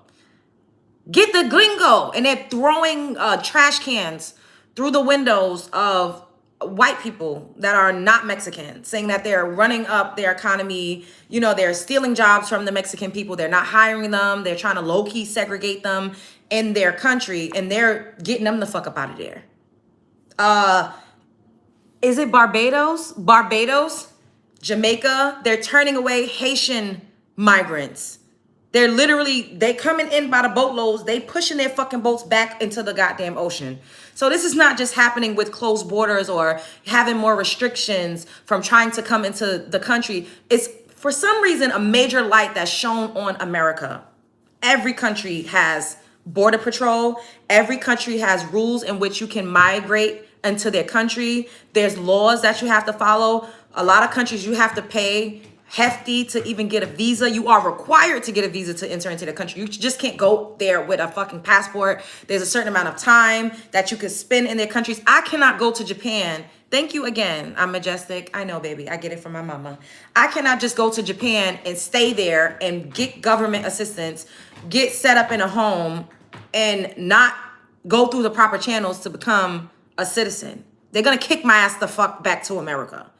get the gringo, and they're throwing trash cans through the windows of white people that are not Mexican, saying that they're running up their economy. You know, they're stealing jobs from the Mexican people. They're not hiring them. They're trying to low-key segregate them in their country, and they're getting them the fuck up out of there. Is it Barbados, Jamaica? They're turning away Haitian migrants. They coming in by the boatloads. They pushing their fucking boats back into the goddamn ocean. So this is not just happening with closed borders or having more restrictions from trying to come into the country. It's for some reason a major light that's shown on America. Every country has border patrol. Every country has rules in which you can migrate into their country. There's laws that you have to follow. A lot of countries you have to pay hefty to even get a visa. You are required to get a visa to enter into the country. You just can't go there with a fucking passport. There's a certain amount of time that you can spend in their countries. I cannot go to Japan. Thank you again. I'm majestic. I know, baby. I get it from my mama. I cannot just go to Japan and stay there and get government assistance, get set up in a home, and not go through the proper channels to become a citizen. They're going to kick my ass the fuck back to America.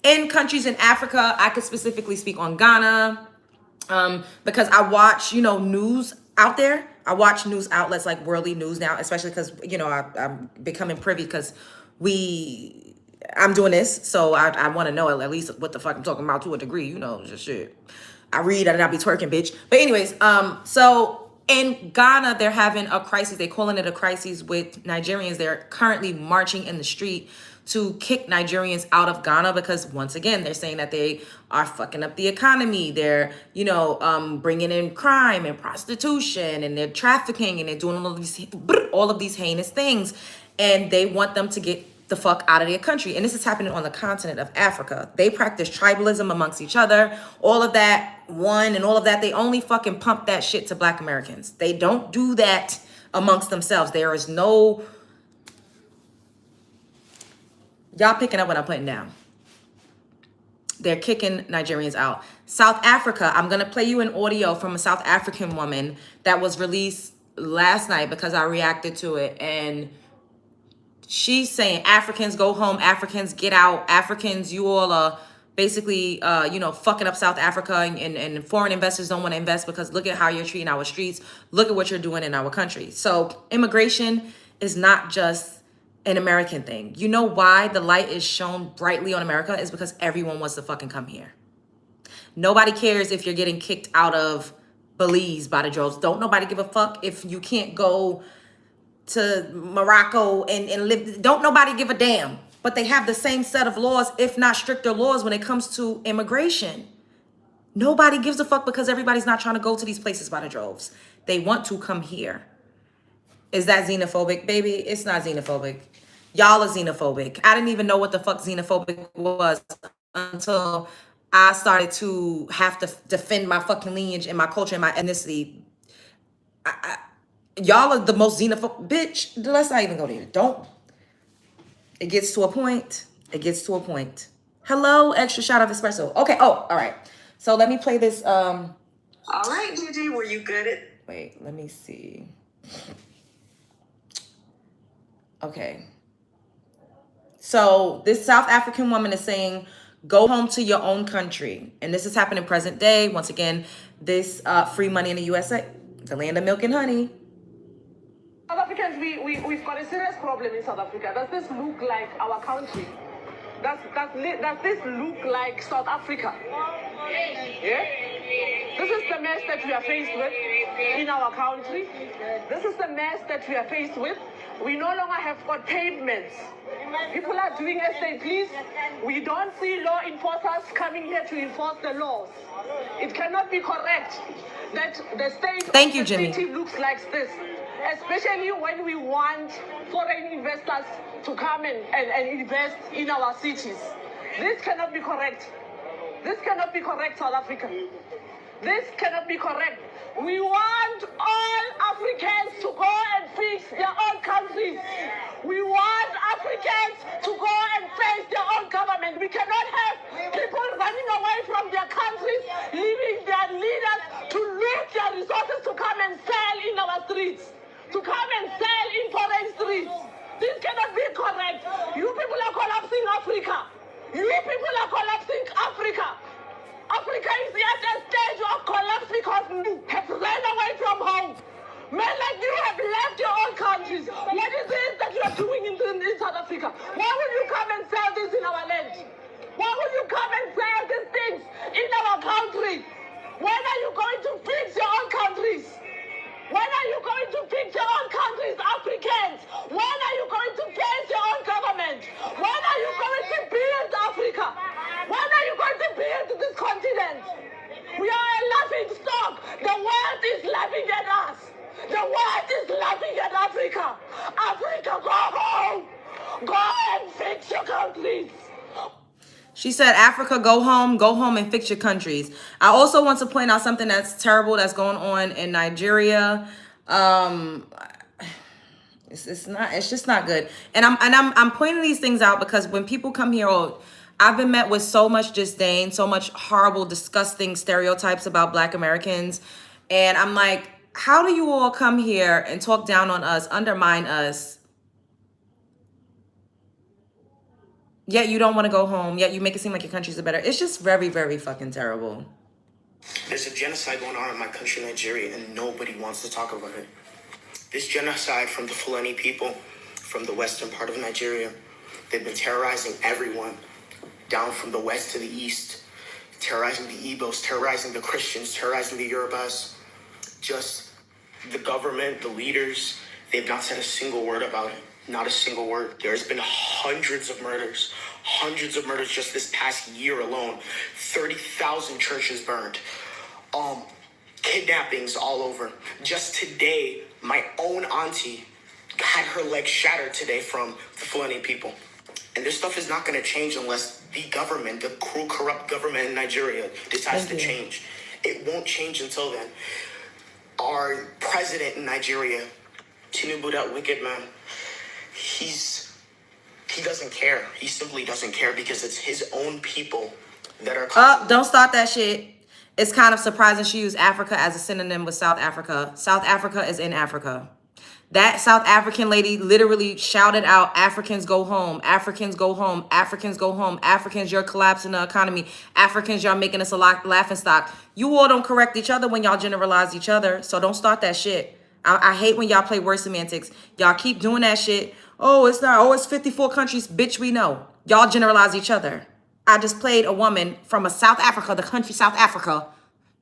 In countries in Africa, I could specifically speak on Ghana, because I watch, you know, news out there. I watch news outlets like Worldly News now, especially because, you know, I'm becoming privy because I'm doing this. So I want to know at least what the fuck I'm talking about to a degree, you know, just shit. I read and I be twerking, bitch. But anyways, so in Ghana, they're having a crisis. They're calling it a crisis with Nigerians. They're currently marching in the street to kick Nigerians out of Ghana because, once again, they're saying that they are fucking up the economy. They're, you know, bringing in crime and prostitution, and they're trafficking, and they're doing all of these heinous things, and they want them to get the fuck out of their country. And this is happening on the continent of Africa. They practice tribalism amongst each other, all of that, and all of that. They only fucking pump that shit to Black Americans. They don't do that amongst themselves. There is no... Y'all picking up what I'm putting down. They're kicking Nigerians out. South Africa, I'm going to play you an audio from a South African woman that was released last night because I reacted to it. And she's saying, Africans go home, Africans get out, Africans, you all are basically, fucking up South Africa, and foreign investors don't want to invest because look at how you're treating our streets. Look at what you're doing in our country. So immigration is not just an American thing. You know why the light is shown brightly on America is because everyone wants to fucking come here. Nobody cares if you're getting kicked out of Belize by the droves. Don't nobody give a fuck if you can't go to Morocco and live. Don't nobody give a damn. But they have the same set of laws, if not stricter laws, when it comes to immigration. Nobody gives a fuck because everybody's not trying to go to these places by the droves. They want to come here. Is that xenophobic? Baby, it's not xenophobic. Y'all are xenophobic. I didn't even know what the fuck xenophobic was until I started to have to defend my fucking lineage and my culture and my ethnicity. Y'all are the most xenophobic. Bitch, let's not even go there. Don't. It gets to a point. It gets to a point. Hello, extra shot of espresso. Okay. Oh, all right. So let me play this. All right, Gigi, were you good at? Wait, let me see. Okay. So this South African woman is saying, go home to your own country. And this is happening present day. Once again, this free money in the USA, the land of milk and honey. South Africans, we've got a serious problem in South Africa. Does this look like our country? Does this look like South Africa? Yeah? This is the mess that we are faced with in our country. This is the mess that we are faced with. We no longer have got pavements. People are doing as they please. We don't see law enforcers coming here to enforce the laws. It cannot be correct that the state Thank you, of the Jimmy. city looks like this, especially when we want foreign investors to come and invest in our cities. This cannot be correct. This cannot be correct, South Africa. This cannot be correct. We want all Africans to go and fix their own countries. We want Africans to go and face their own government. We cannot have people running away from their countries, leaving their leaders to loot their resources to come and sell in our streets, to come and sell in foreign streets. This cannot be correct. You people are collapsing Africa. You people are collapsing Africa. Africa is at a stage of collapse because you have ran away from home. Men like you have left your own countries. What is it that you are doing in South Africa? Why would you come and sell this in our land? Why would you come and sell these things in our country? When are you going to fix your own countries? When are you going to fix your own countries, Africans? When are you going to face your own government? When are you going to build Africa? When are you going to build this continent? We are a laughing stock. The world is laughing at us. The world is laughing at Africa. Africa, go home. Go and fix your countries. She said, Africa, go home and fix your countries. I also want to point out something that's terrible that's going on in Nigeria. It's just not good. And I'm pointing these things out because when people come here, I've been met with so much disdain, so much horrible, disgusting stereotypes about Black Americans. And I'm like, how do you all come here and talk down on us, undermine us? Yet you don't want to go home. Yet you make it seem like your countries are better. It's just very, very fucking terrible. There's a genocide going on in my country, Nigeria, and nobody wants to talk about it. This genocide from the Fulani people from the western part of Nigeria, they've been terrorizing everyone down from the west to the east, terrorizing the Igbos, terrorizing the Christians, terrorizing the Yorubas. Just the government, the leaders, they've not said a single word about it. Not a single word. There's been hundreds of murders just this past year alone. 30,000 churches burned. Kidnappings all over. Just today, my own auntie had her leg shattered today from the Fulani people. And this stuff is not going to change unless the government, the cruel, corrupt government in Nigeria decides to change. It won't change until then. Our president in Nigeria, Tinubu, that wicked man, he doesn't care. He simply doesn't care because it's his own people that are... Don't start that shit. It's kind of surprising she used Africa as a synonym with South Africa. South Africa is in Africa. That South African lady literally shouted out, Africans go home, Africans go home, Africans go home, Africans, you're collapsing the economy, Africans, y'all making us a laughing stock. You all don't correct each other when y'all generalize each other, so don't start that shit. I hate when y'all play word semantics. Y'all keep doing that shit. Oh, it's not, oh, it's 54 countries. Bitch, we know. Y'all generalize each other. I just played a woman from a South Africa, the country South Africa,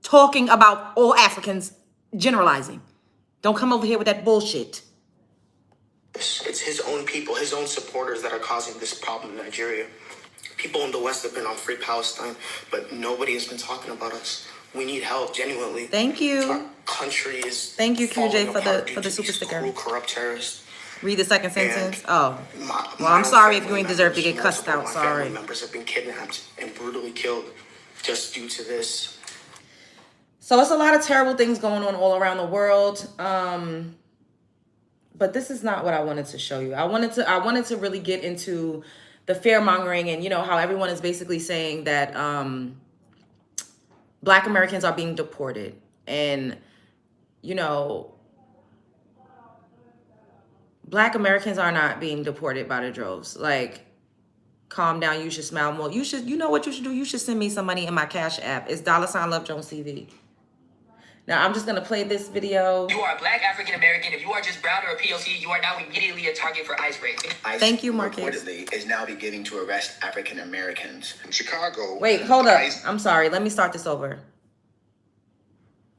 talking about all Africans generalizing. Don't come over here with that bullshit. It's his own people, his own supporters that are causing this problem in Nigeria. People in the West have been on Free Palestine, but nobody has been talking about us. We need help, genuinely. Thank you. Our country is Thank you, QJ, falling apart for due the to super these sticker. cruel, corrupt terrorists. Read the second sentence. And Oh. My Well, I'm own sorry if family you ain't deserve to members, get cussed multiple out. of my Sorry. family members have been kidnapped and brutally killed just due to this. So it's a lot of terrible things going on all around the world. But this is not what I wanted to show you. I wanted to really get into the fear mongering and, you know, how everyone is basically saying that Black Americans are being deported. And, you know, Black Americans are not being deported by the droves. Like, calm down. You should smile more. You know what you should do? You should send me some money in my Cash app. It's $ Love Jones TV. Now, I'm just going to play this video. You are a Black African American. If you are just brown or a POC, you are now immediately a target for ICE raids. Thank you, Marcus. Reportedly is now beginning to arrest African Americans. In Chicago. Wait, hold up. I'm sorry. Let me start this over.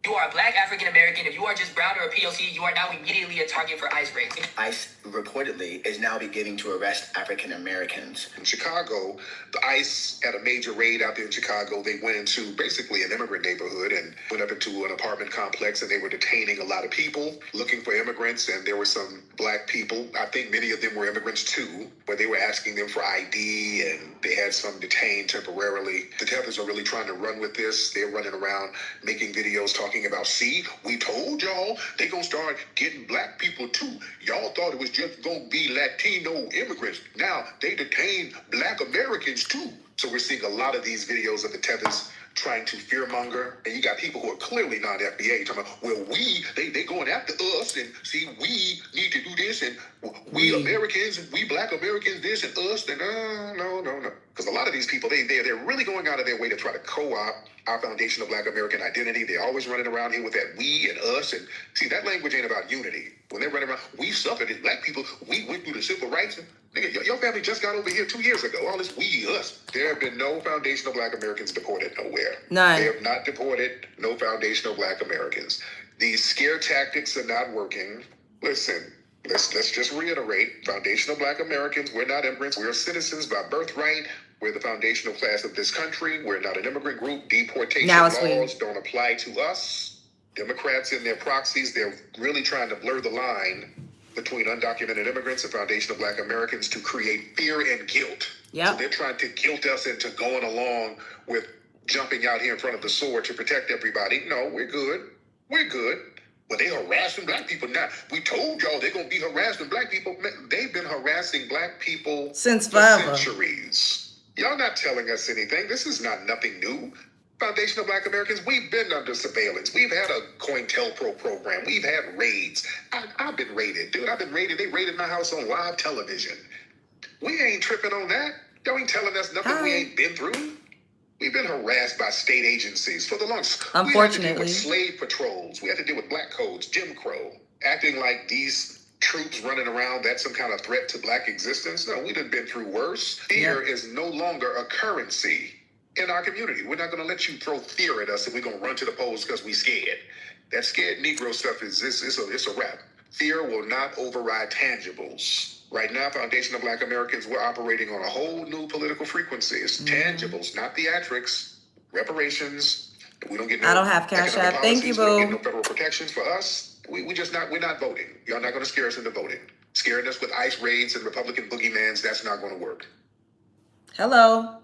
You are a Black African American. If you are just brown or a POC, you are now immediately a target for ICE raids. ICE reportedly is now beginning to arrest African Americans. In Chicago, the ICE had a major raid out there in Chicago. They went into basically an immigrant neighborhood and went up into an apartment complex, and they were detaining a lot of people looking for immigrants. And there were some Black people. I think many of them were immigrants too, but they were asking them for ID, and they had some detained temporarily. The Tethers are really trying to run with this. They're running around making videos talking about, see, we told y'all they gonna start getting Black people too. Y'all thought it was just gonna be Latino immigrants. Now they detain Black Americans too. So we're seeing a lot of these videos of the Tethers trying to fearmonger, and you got people who are clearly not FBA talking about, well, they going after us, and see, we need to do this, and we Americans, we Black Americans, this and us, and no. Because a lot of these people, they're really going out of their way to try to co-opt our foundational Black American identity. They're always running around here with that we and us, and see, that language ain't about unity. When they're running around, we suffered as Black people, we went through the civil rights. Nigga, your family just got over here 2 years ago. All this we, us. There have been no foundational Black Americans deported nowhere. None. They have not deported no foundational Black Americans. These scare tactics are not working. Listen, let's just reiterate. Foundational Black Americans, we're not immigrants. We're citizens by birthright. We're the foundational class of this country. We're not an immigrant group. Deportation laws don't apply to us. Democrats and their proxies, they're really trying to blur the line between undocumented immigrants and foundational Black Americans to create fear and guilt. Yep. So they're trying to guilt us into going along with jumping out here in front of the sword to protect everybody. No, we're good. We're good. But they harassing Black people now. We told y'all they're going to be harassing Black people. They've been harassing Black people since for forever. Centuries. Y'all not telling us anything. This is not nothing new. Foundational Black Americans, we've been under surveillance. We've had a COINTELPRO program. We've had raids. I've been raided, dude. I've been raided. They raided my house on live television. We ain't tripping on that. Y'all ain't telling us nothing we ain't been through. We've been harassed by state agencies for the longest. Unfortunately. We had to deal with slave patrols. We had to deal with Black codes, Jim Crow, acting like these troops running around, that's some kind of threat to Black existence. No, we done been through worse. Fear is no longer a currency in our community. We're not going to let you throw fear at us and we're going to run to the polls because we scared. That scared Negro stuff it's a wrap. Fear will not override tangibles. Right now, foundational Black Americans, we're operating on a whole new political frequency. It's tangibles, not theatrics, reparations. We don't get no I don't have Cash App. Thank you, We don't get boo. no federal protections for us. We're not voting. Y'all not going to scare us into voting. Scaring us with ICE raids and Republican boogeymans, that's not going to work. Hello.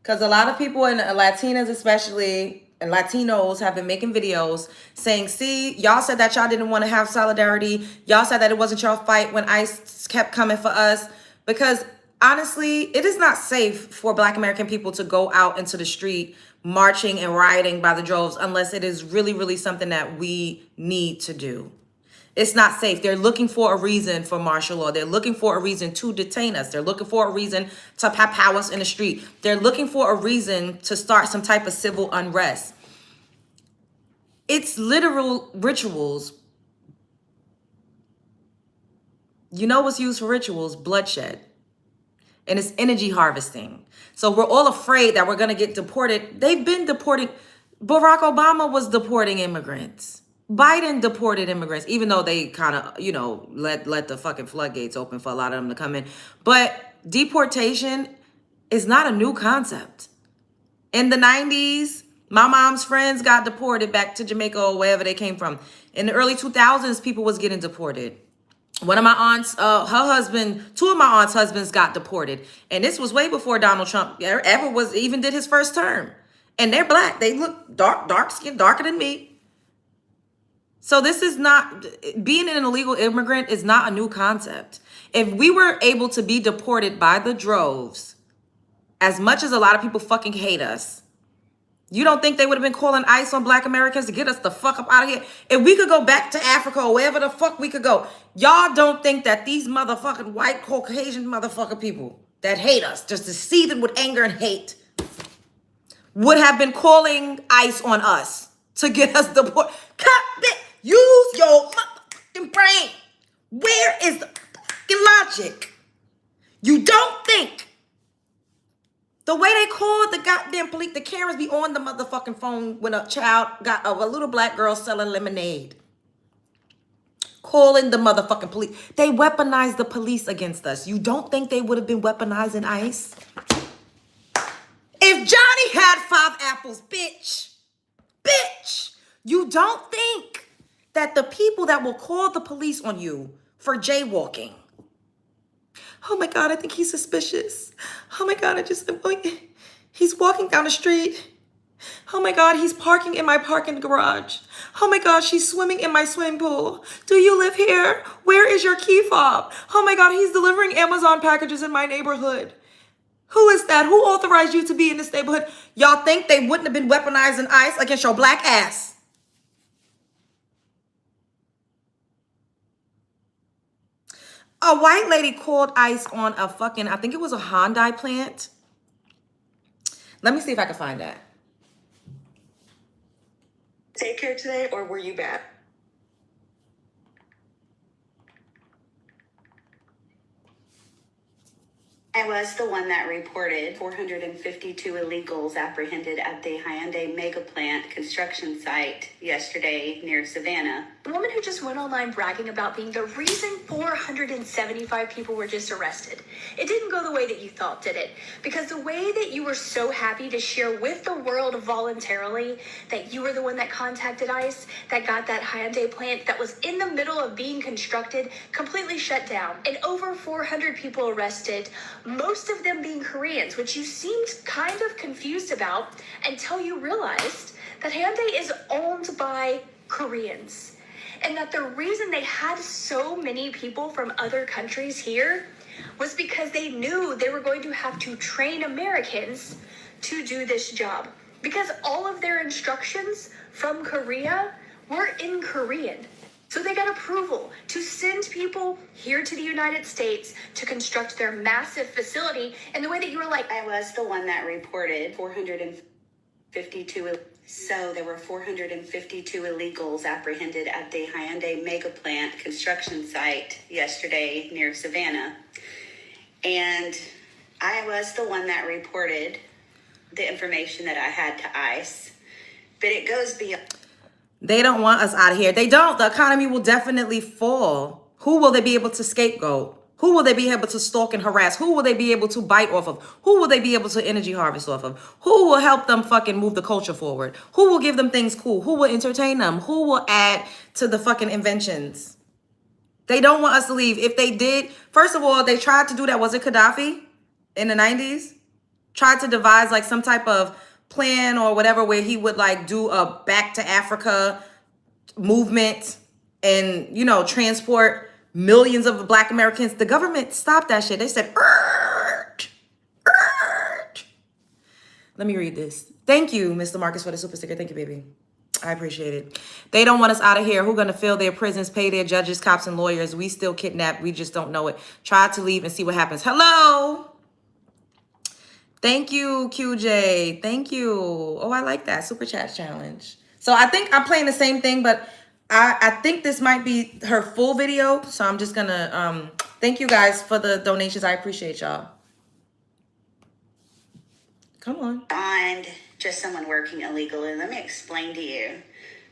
Because a lot of people, and Latinas especially, and Latinos have been making videos saying, see, y'all said that y'all didn't want to have solidarity. Y'all said that it wasn't your fight when ICE kept coming for us. Because honestly, it is not safe for Black American people to go out into the street marching and rioting by the droves unless it is really, really something that we need to do. It's not safe. They're looking for a reason for martial law. They're looking for a reason to detain us. They're looking for a reason to pow us in the street. They're looking for a reason to start some type of civil unrest. It's literal rituals. You know what's used for rituals? Bloodshed. And it's energy harvesting. So we're all afraid that we're going to get deported. They've been deporting. Barack Obama was deporting immigrants. Biden deported immigrants, even though they kind of, let the fucking floodgates open for a lot of them to come in. But deportation is not a new concept. In the 90s, my mom's friends got deported back to Jamaica or wherever they came from. In the early 2000s, people was getting deported. One of my aunts, two of my aunts' husbands got deported. And this was way before Donald Trump even did his first term. And they're black. They look dark skin, darker than me. So this is not, being an illegal immigrant is not a new concept. If we were able to be deported by the droves, as much as a lot of people fucking hate us, you don't think they would have been calling ICE on black Americans to get us the fuck up out of here? If we could go back to Africa or wherever the fuck we could go, y'all don't think that these motherfucking white Caucasian motherfucking people that hate us, just seething with anger and hate, would have been calling ICE on us to get us deported? Use your motherfucking brain. Where is the fucking logic? You don't think the way they called the goddamn police, the cameras be on the motherfucking phone when a child got a little black girl selling lemonade. Calling the motherfucking police. They weaponized the police against us. You don't think they would have been weaponizing ICE? If Johnny had 5 apples, bitch, you don't think that the people that will call the police on you for jaywalking, oh my God, I think he's suspicious. Oh my God, he's walking down the street. Oh my God, he's parking in my parking garage. Oh my God, she's swimming in my swimming pool. Do you live here? Where is your key fob? Oh my God, he's delivering Amazon packages in my neighborhood. Who is that? Who authorized you to be in this neighborhood? Y'all think they wouldn't have been weaponizing ICE against your black ass? A white lady called ICE on a fucking, I think it was a Hyundai plant. Let me see if I can find that. Take care today, or were you bad? I was the one that reported 452 illegals apprehended at the Hyundai mega plant construction site yesterday near Savannah. A woman who just went online bragging about being the reason 475 people were just arrested. It didn't go the way that you thought, did it? Because the way that you were so happy to share with the world voluntarily that you were the one that contacted ICE, that got that Hyundai plant that was in the middle of being constructed, completely shut down. And over 400 people arrested, most of them being Koreans, which you seemed kind of confused about until you realized that Hyundai is owned by Koreans. And that the reason they had so many people from other countries here was because they knew they were going to have to train Americans to do this job. Because all of their instructions from Korea were in Korean. So they got approval to send people here to the United States to construct their massive facility. And the way that you were like, I was the one that reported 452. So there were 452 illegals apprehended at the Hyundai mega plant construction site yesterday near Savannah. And I was the one that reported the information that I had to ICE. But it goes beyond. They don't want us out of here. They don't. The economy will definitely fall. Who will they be able to scapegoat? Who will they be able to stalk and harass? Who will they be able to bite off of? Who will they be able to energy harvest off of? Who will help them fucking move the culture forward? Who will give them things cool? Who will entertain them? Who will add to the fucking inventions? They don't want us to leave. If they did, first of all, they tried to do that. Was it Gaddafi in the 90s? Tried to devise like some type of plan or whatever where he would like do a back to Africa movement and, transport millions of black Americans. The government stopped that shit. They said, let me read this. Thank you, Mr. Marcus, for the super sticker. Thank you, baby. I appreciate it. They don't want us out of here. Who gonna fill their prisons, pay their judges, cops, and lawyers? We still kidnapped. We just don't know it. Try to leave and see what happens. Hello. Thank you, QJ. Thank you. Oh, I like that. Super chat challenge. So I think I'm playing the same thing, but I think this might be her full video. So I'm just gonna thank you guys for the donations. I appreciate y'all. Come on. Beyond just someone working illegally, let me explain to you.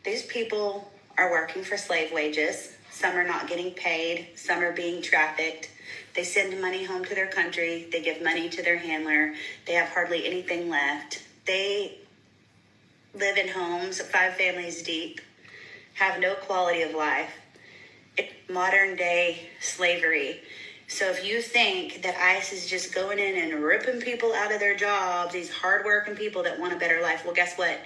These people are working for slave wages. Some are not getting paid. Some are being trafficked. They send money home to their country. They give money to their handler. They have hardly anything left. They live in homes 5 families deep, have no quality of life. It's modern day slavery. So if you think that ICE is just going in and ripping people out of their jobs, these hardworking people that want a better life, well, guess what?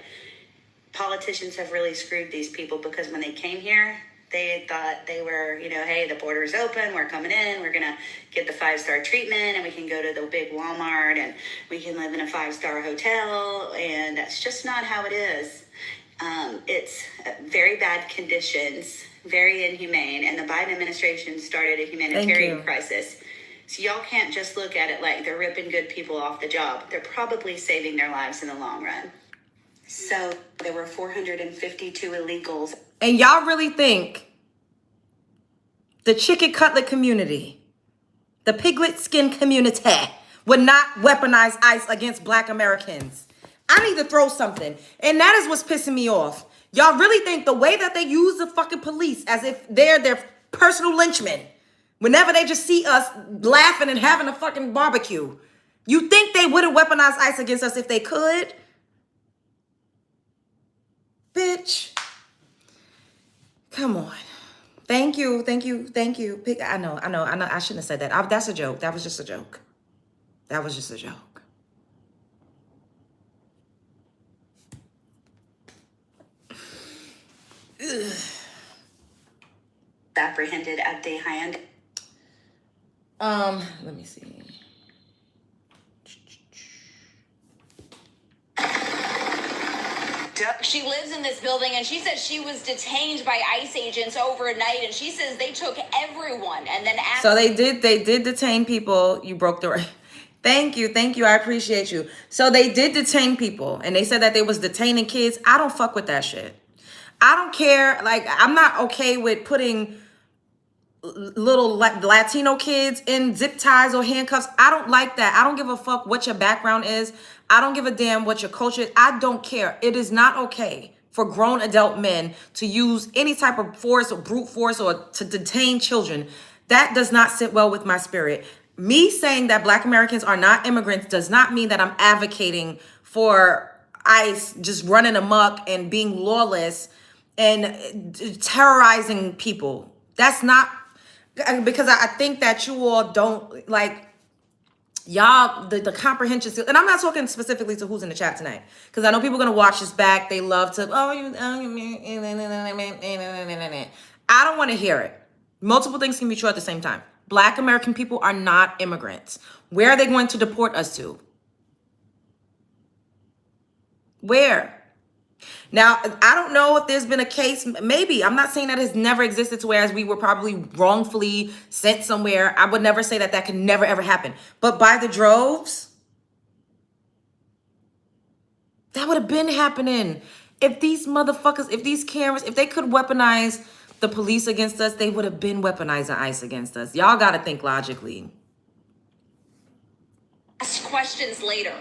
Politicians have really screwed these people, because when they came here, they thought they were, hey, the border's open, we're coming in, we're going to get the 5-star treatment, and we can go to the big Walmart, and we can live in a 5-star hotel, and that's just not how it is. It's very bad conditions, very inhumane, and the Biden administration started a humanitarian crisis. So y'all can't just look at it like they're ripping good people off the job. They're probably saving their lives in the long run. So there were 452 illegals. And y'all really think the chicken cutlet community, the piglet skin community, would not weaponize ICE against Black Americans? I need to throw something. And that is what's pissing me off. Y'all really think the way that they use the fucking police as if they're their personal lynchmen, whenever they just see us laughing and having a fucking barbecue, you think they wouldn't weaponize ICE against us if they could? Bitch. Come on. Thank you. I know. I shouldn't have said that. That's a joke. That was just a joke. Ugh. Apprehended at the Hyundai. Let me see. She lives in this building, and she says she was detained by ICE agents overnight, and she says they took everyone, and then So they did detain people. You broke the right. Thank you. I appreciate you. So they did detain people, and they said that they was detaining kids. I don't fuck with that shit. I don't care. Like, I'm not okay with putting little Latino kids in zip ties or handcuffs. I don't like that. I don't give a fuck what your background is. I don't give a damn what your culture is. I don't care. It is not okay for grown adult men to use any type of force or brute force or to detain children. That does not sit well with my spirit. Me saying that Black Americans are not immigrants does not mean that I'm advocating for ICE just running amok and being lawless and terrorizing people. That's not, because I think that you all don't like, y'all, the comprehension skills, and I'm not talking specifically to who's in the chat tonight, because I know people are going to watch this back. They love to, I don't want to hear it. Multiple things can be true at the same time. Black American people are not immigrants. Where are they going to deport us to? Where? Now, I don't know if there's been a case, maybe, I'm not saying that has never existed to whereas we were probably wrongfully sent somewhere. I would never say that can never ever happen. But by the droves, that would have been happening. If these motherfuckers, if these cameras, if they could weaponize the police against us, they would have been weaponizing ICE against us. Y'all got to think logically. ask questions later.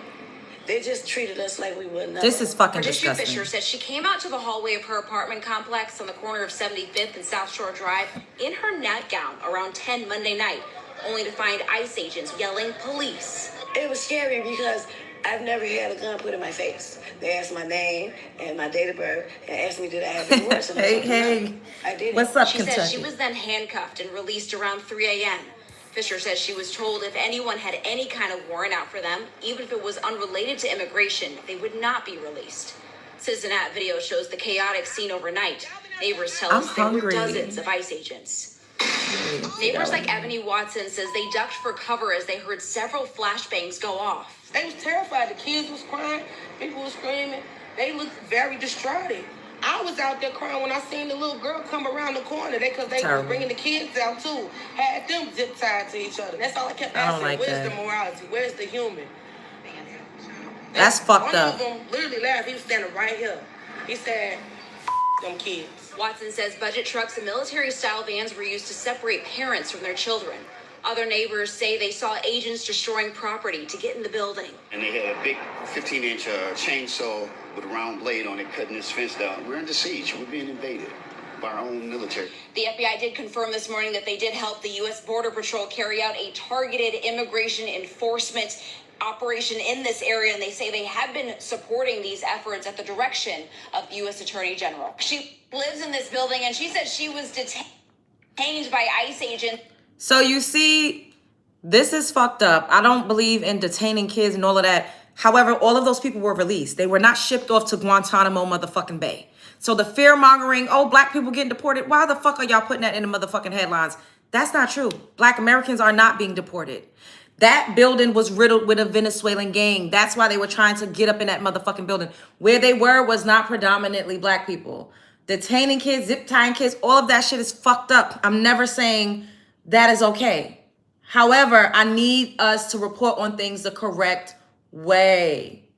They just treated us like we wouldn't know. This is fucking Patricia disgusting. Fisher says she came out to the hallway of her apartment complex on the corner of 75th and South Shore Drive in her nightgown around 10 Monday night, only to find ICE agents yelling police. It was scary because I've never had a gun put in my face. They asked my name and my date of birth and asked me did I have divorce. And Hey, I did. What's up, She Kentucky? says she was then handcuffed and released around 3 a.m. Fisher says she was told if anyone had any kind of warrant out for them, even if it was unrelated to immigration, they would not be released. Cincinnati video shows the chaotic scene overnight. Neighbors tell us there were dozens of ICE agents. Neighbors like Ebony Watson says they ducked for cover as they heard several flashbangs go off. They was terrified. The kids was crying. People was screaming. They looked very distraught. I was out there crying when I seen the little girl come around the corner. Because they was Terrible. bringing the kids out too. Had them zip tied to each other. That's all I kept I don't asking. like Where's that. the morality? Where's the human? That's fucked One up. of them literally laughed. He was standing right here. He said, them kids. Watson says budget trucks and military-style vans were used to separate parents from their children. Other neighbors say they saw agents destroying property to get in the building. And they had a big 15-inch chainsaw with a round blade on it, cutting this fence down. We're under siege. We're being invaded by our own military. The FBI did confirm this morning that they did help the U.S. Border Patrol carry out a targeted immigration enforcement operation in this area, and they say they have been supporting these efforts at the direction of the U.S. Attorney General. She lives in this building, and she said she was detained by ICE agents. So you see, this is fucked up. I don't believe in detaining kids and all of that. However, all of those people were released. They were not shipped off to Guantanamo motherfucking Bay. So the fear mongering, oh, black people getting deported. Why the fuck are y'all putting that in the motherfucking headlines? That's not true. Black Americans are not being deported. That building was riddled with a Venezuelan gang. That's why they were trying to get up in that motherfucking building. Where they were was not predominantly black people. Detaining kids, zip tying kids, all of that shit is fucked up. I'm never saying that is okay. However, I need us to report on things the correct way.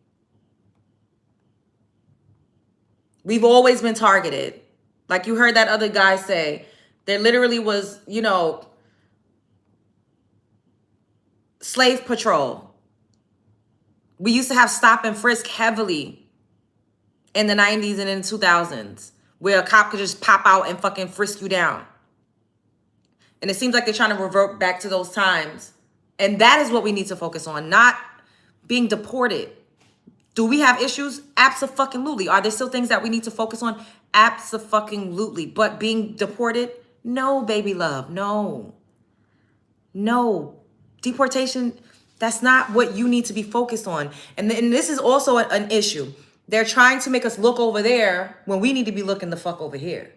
We've always been targeted. Like you heard that other guy say, there literally was, you know, slave patrol. We used to have stop and frisk heavily in the 90s and in the 2000s, where a cop could just pop out and fucking frisk you down. And it seems like they're trying to revert back to those times. And that is what we need to focus on, not being deported. Do we have issues? Abso-fucking-lutely. Are there still things that we need to focus on? Abso-fucking-lutely. But being deported? No, baby love. No. No. Deportation, that's not what you need to be focused on. And this is also an issue. They're trying to make us look over there when we need to be looking the fuck over here.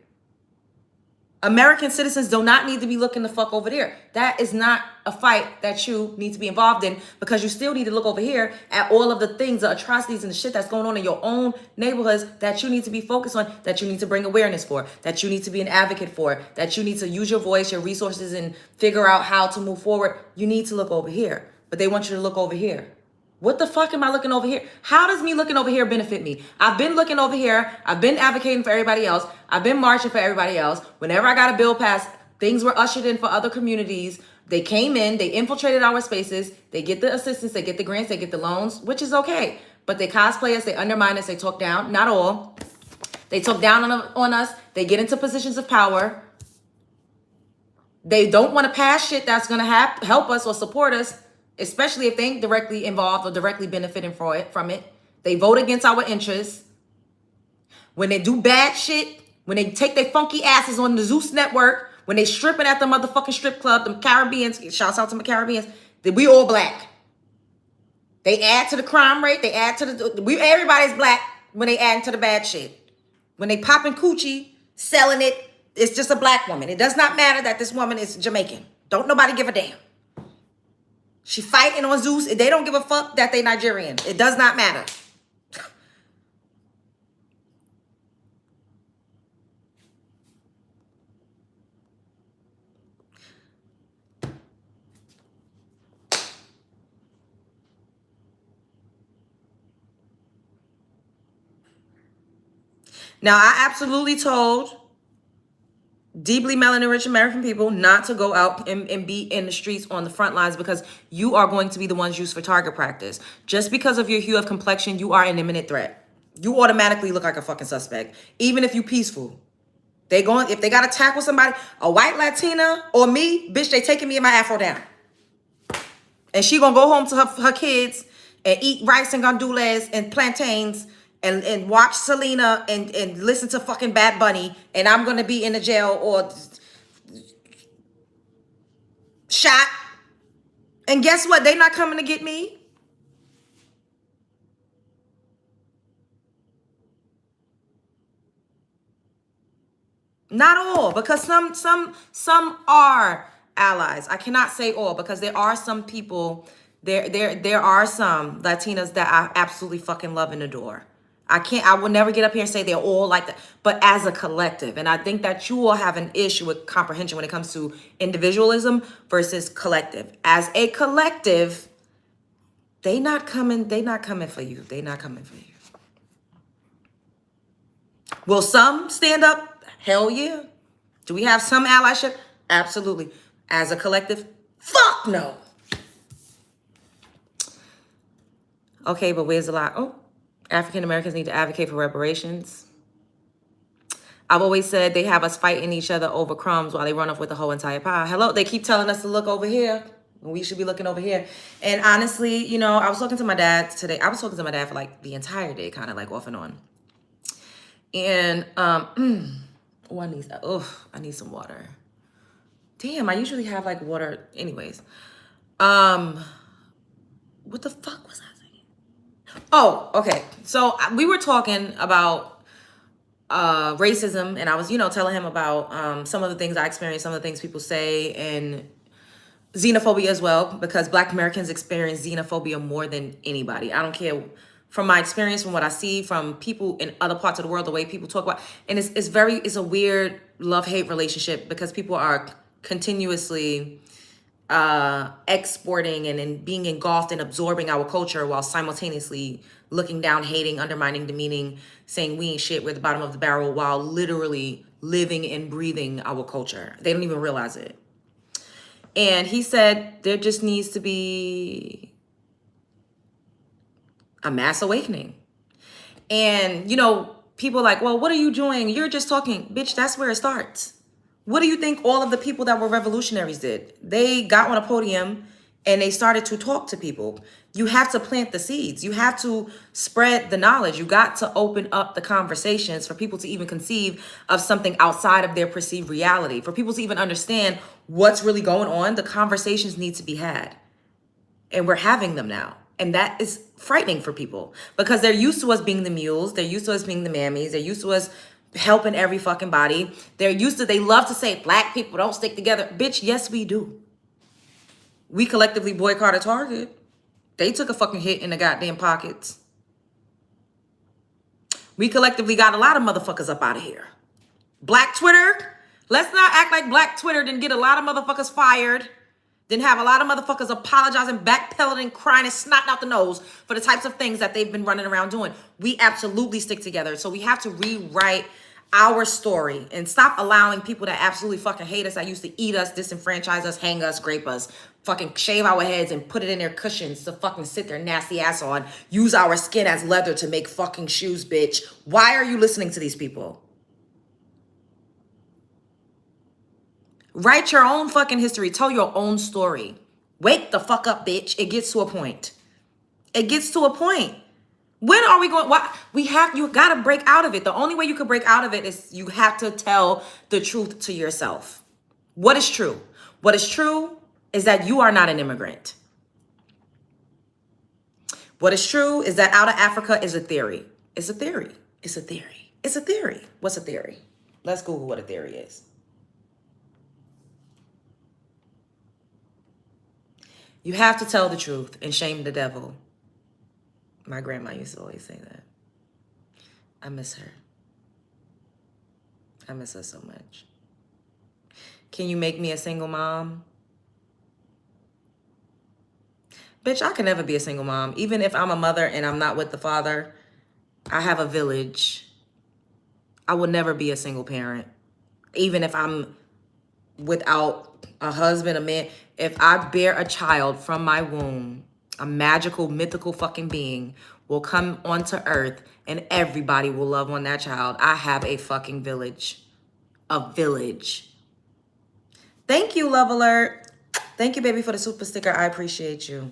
American citizens do not need to be looking the fuck over there. That is not a fight that you need to be involved in, because you still need to look over here at all of the things, the atrocities and the shit that's going on in your own neighborhoods that you need to be focused on, that you need to bring awareness for, that you need to be an advocate for, that you need to use your voice, your resources, and figure out how to move forward. You need to look over here, but they want you to look over here. What the fuck am I looking over here? How does me looking over here benefit me? I've been looking over here. I've been advocating for everybody else. I've been marching for everybody else. Whenever I got a bill passed, things were ushered in for other communities. They came in, they infiltrated our spaces. They get the assistance, they get the grants, they get the loans, which is okay. But they cosplay us, they undermine us, they talk down. Not all. They talk down on us. They get into positions of power. They don't want to pass shit that's going to help us or support us, especially if they ain't directly involved or directly benefiting from it. They vote against our interests. When they do bad shit, when they take their funky asses on the Zeus network, when they stripping at the motherfucking strip club, them Caribbeans, shouts out to my Caribbeans, that we all black. They add to the crime rate. They add to everybody's black when they add to the bad shit. When they popping coochie, selling it, it's just a black woman. It does not matter that this woman is Jamaican. Don't nobody give a damn. She fighting on Zeus. They don't give a fuck that they Nigerian. It does not matter. Now, I absolutely told deeply melanin-rich American people not to go out and be in the streets on the front lines, because you are going to be the ones used for target practice. Just because of your hue of complexion, you are an imminent threat. You automatically look like a fucking suspect, even if you peaceful. If they got to tackle somebody, a white Latina or me, bitch, they taking me and my afro down. And she gonna go home to her kids and eat rice and gandules and plantains and watch Selena and listen to fucking Bad Bunny, and I'm gonna be in the jail or shot. And guess what? They not coming to get me. Not all, because some are allies. I cannot say all, because there are some people, there are some Latinas that I absolutely fucking love and adore. I will never get up here and say they're all like that, but as a collective. And I think that you all have an issue with comprehension when it comes to individualism versus collective. As a collective, they not coming for you. They not coming for you. Will some stand up? Hell yeah. Do we have some allyship? Absolutely. As a collective? Fuck no. Okay, but where's the lie? Oh, African Americans need to advocate for reparations. I've always said they have us fighting each other over crumbs while they run off with the whole entire pie. Hello, they keep telling us to look over here. We should be looking over here. And honestly, you know, I was talking to my dad today. I was talking to my dad for like the entire day, kind of like off and on. And oh, I need some water. Damn, I usually have like water anyways. What the fuck was I saying? Oh, okay. So we were talking about racism, and I was, you know, telling him about some of the things I experienced, some of the things people say, and xenophobia as well, because Black Americans experience xenophobia more than anybody. I don't care, from my experience, from what I see from people in other parts of the world, the way people talk about, and it's a weird love-hate relationship, because people are continuously exporting and being engulfed and absorbing our culture while simultaneously looking down, hating, undermining, demeaning, saying we ain't shit, we're the bottom of the barrel, while literally living and breathing our culture. They don't even realize it. And he said there just needs to be a mass awakening. And, you know, people are like, well, what are you doing? You're just talking. Bitch, that's where it starts. What do you think all of the people that were revolutionaries did? They got on a podium and they started to talk to people. You have to plant the seeds. You have to spread the knowledge. You got to open up the conversations for people to even conceive of something outside of their perceived reality. For people to even understand what's really going on, the conversations need to be had. And we're having them now. And that is frightening for people, because they're used to us being the mules. They're used to us being the mammies. They're used to us helping every fucking body. They love to say Black people don't stick together. Bitch, yes, we do. We collectively boycotted Target. They took a fucking hit in the goddamn pockets. We collectively got a lot of motherfuckers up out of here. Black Twitter. Let's not act like Black Twitter didn't get a lot of motherfuckers fired. Didn't have a lot of motherfuckers apologizing, backpedaling, crying, and snotting out the nose for the types of things that they've been running around doing. We absolutely stick together. So we have to rewrite our story and stop allowing people that absolutely fucking hate us, that used to eat us, disenfranchise us, hang us, grape us, fucking shave our heads and put it in their cushions to fucking sit their nasty ass on, use our skin as leather to make fucking shoes, bitch. Why are you listening to these people? Write your own fucking history. Tell your own story. Wake the fuck up, bitch. It gets to a point. It gets to a point. When are we going? What you gotta break out of it. The only way you can break out of it is you have to tell the truth to yourself. What is true? What is true is that you are not an immigrant. What is true is that out of Africa is a theory. It's a theory. It's a theory. It's a theory. What's a theory? Let's Google what a theory is. You have to tell the truth and shame the devil. My grandma used to always say that. I miss her. I miss her so much. Can you make me a single mom? Bitch, I can never be a single mom. Even if I'm a mother and I'm not with the father, I have a village. I will never be a single parent. Even if I'm without a husband, a man. If I bear a child from my womb, a magical, mythical fucking being will come onto earth and everybody will love on that child. I have a fucking village. A village. Thank you, Love Alert. Thank you, baby, for the super sticker. I appreciate you.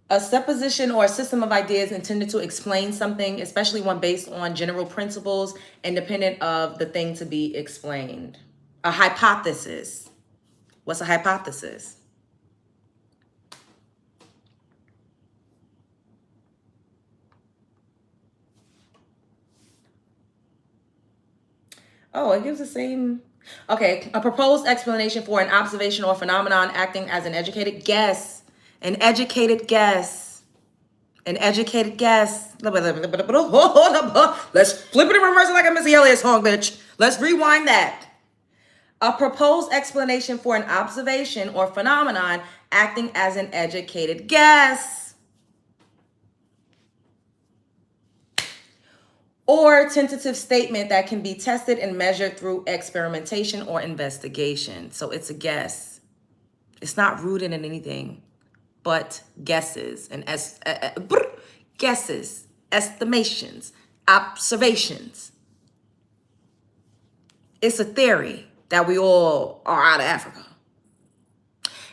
A supposition or a system of ideas intended to explain something, especially one based on general principles, independent of the thing to be explained. A hypothesis. What's a hypothesis? Oh, it gives the same. Okay, a proposed explanation for an observation or phenomenon acting as an educated guess. An educated guess. An educated guess. Let's flip it and reverse it like a Missy Elliott song, bitch. Let's rewind that. A proposed explanation for an observation or phenomenon acting as an educated guess. Or tentative statement that can be tested and measured through experimentation or investigation. So it's a guess. It's not rooted in anything but guesses and guesses, estimations, observations. It's a theory that we all are out of Africa.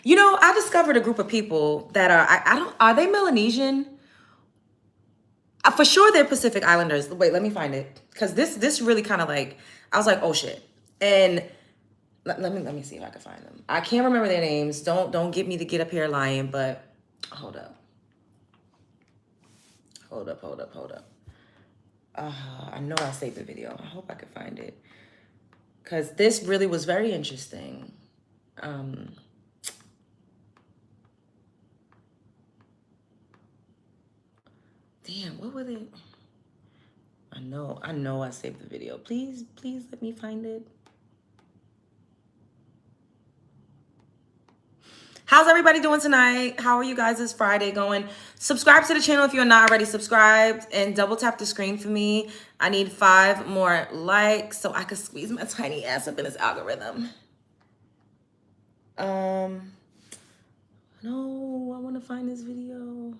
You know, I discovered a group of people that are they Melanesian? For sure they're Pacific Islanders. Wait, let me find it. Because this really kind of like, I was like, oh shit. And let me see if I can find them. I can't remember their names. Don't get me to get up here lying, but hold up. Hold up. I know I saved the video. I hope I can find it. Because this really was very interesting. Damn, what were they? I know I saved the video. Please let me find it. How's everybody doing tonight? How are you guys this Friday going? Subscribe to the channel if you're not already subscribed and double tap the screen for me. I need 5 more likes so I can squeeze my tiny ass up in this algorithm. No, I want to find this video.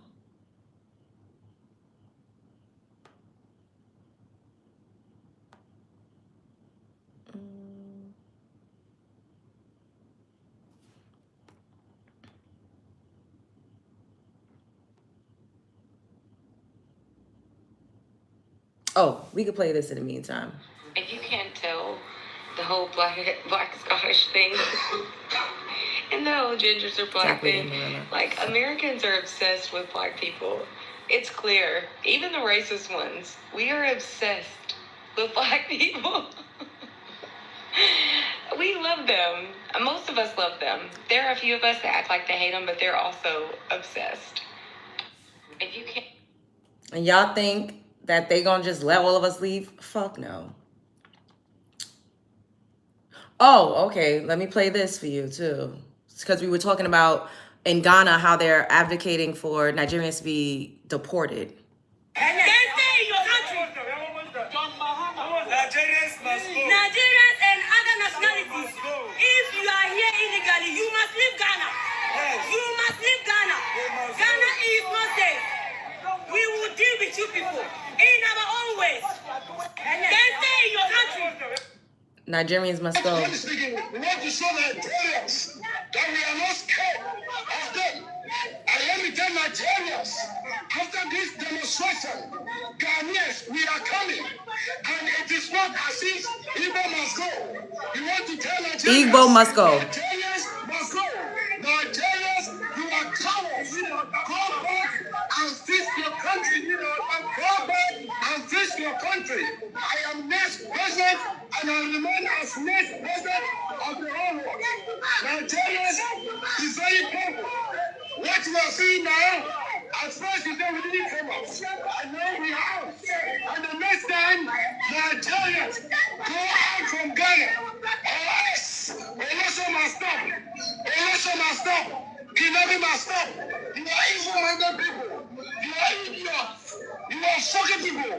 Oh, we could play this in the meantime. If you can't tell, the whole black Scottish thing and the whole gingers are black thing, like Americans are obsessed with black people. It's clear. Even the racist ones, we are obsessed with black people. We love them. Most of us love them. There are a few of us that act like they hate them, but they're also obsessed. If you can't. And y'all think that they gonna just let all of us leave? Fuck no. Oh, okay. Let me play this for you too. Because we were talking about in Ghana how they're advocating for Nigerians to be deported. Nigerians must go. Nigerians and other nationalities. If you are here illegally, you must leave Ghana. Yes. You must leave Ghana. Ghana is not safe. We will deal with you people in our own ways. Then stay in your country. Nigerians must go. We want to show Nigerians that we are not scared of them. And let me tell Nigerians, after this demonstration, Ghanaians, we are coming. And it is not as if Igbo must go. We want to tell Nigerians, Igbo must go. Nigerians must go. Nigerians, you are cowards. Go back and fix your country. Go back and fix your country. I am next president and I remain as next president of the whole world. Nigerians is very careful. What we are seeing now, at first you said we didn't come up. And now we have. And the next time, Nigerians go out from Ghana. Yes! Election must stop. Election must stop. Kidnapping must stop. You are evil-minded people. You are idiots. You are fucking people.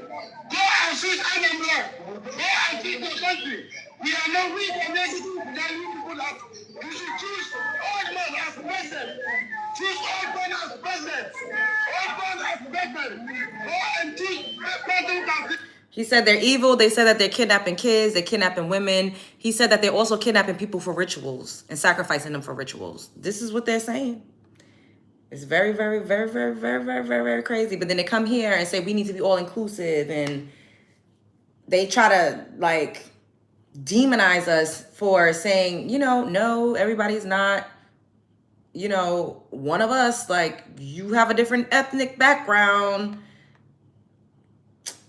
Go and switch Anambra. Go and feed your country. We are not weak and negative that you people that you should choose old man as president. Choose old man as president. Old man as president. Go and choose president as He said they're evil. They said that they're kidnapping kids. They're kidnapping women. He said that they're also kidnapping people for rituals and sacrificing them for rituals. This is what they're saying. It's very, very, very, very, very, very, very, very crazy. But then they come here and say we need to be all inclusive, and they try to like demonize us for saying, you know, no, everybody's not, you know, one of us. Like, you have a different ethnic background.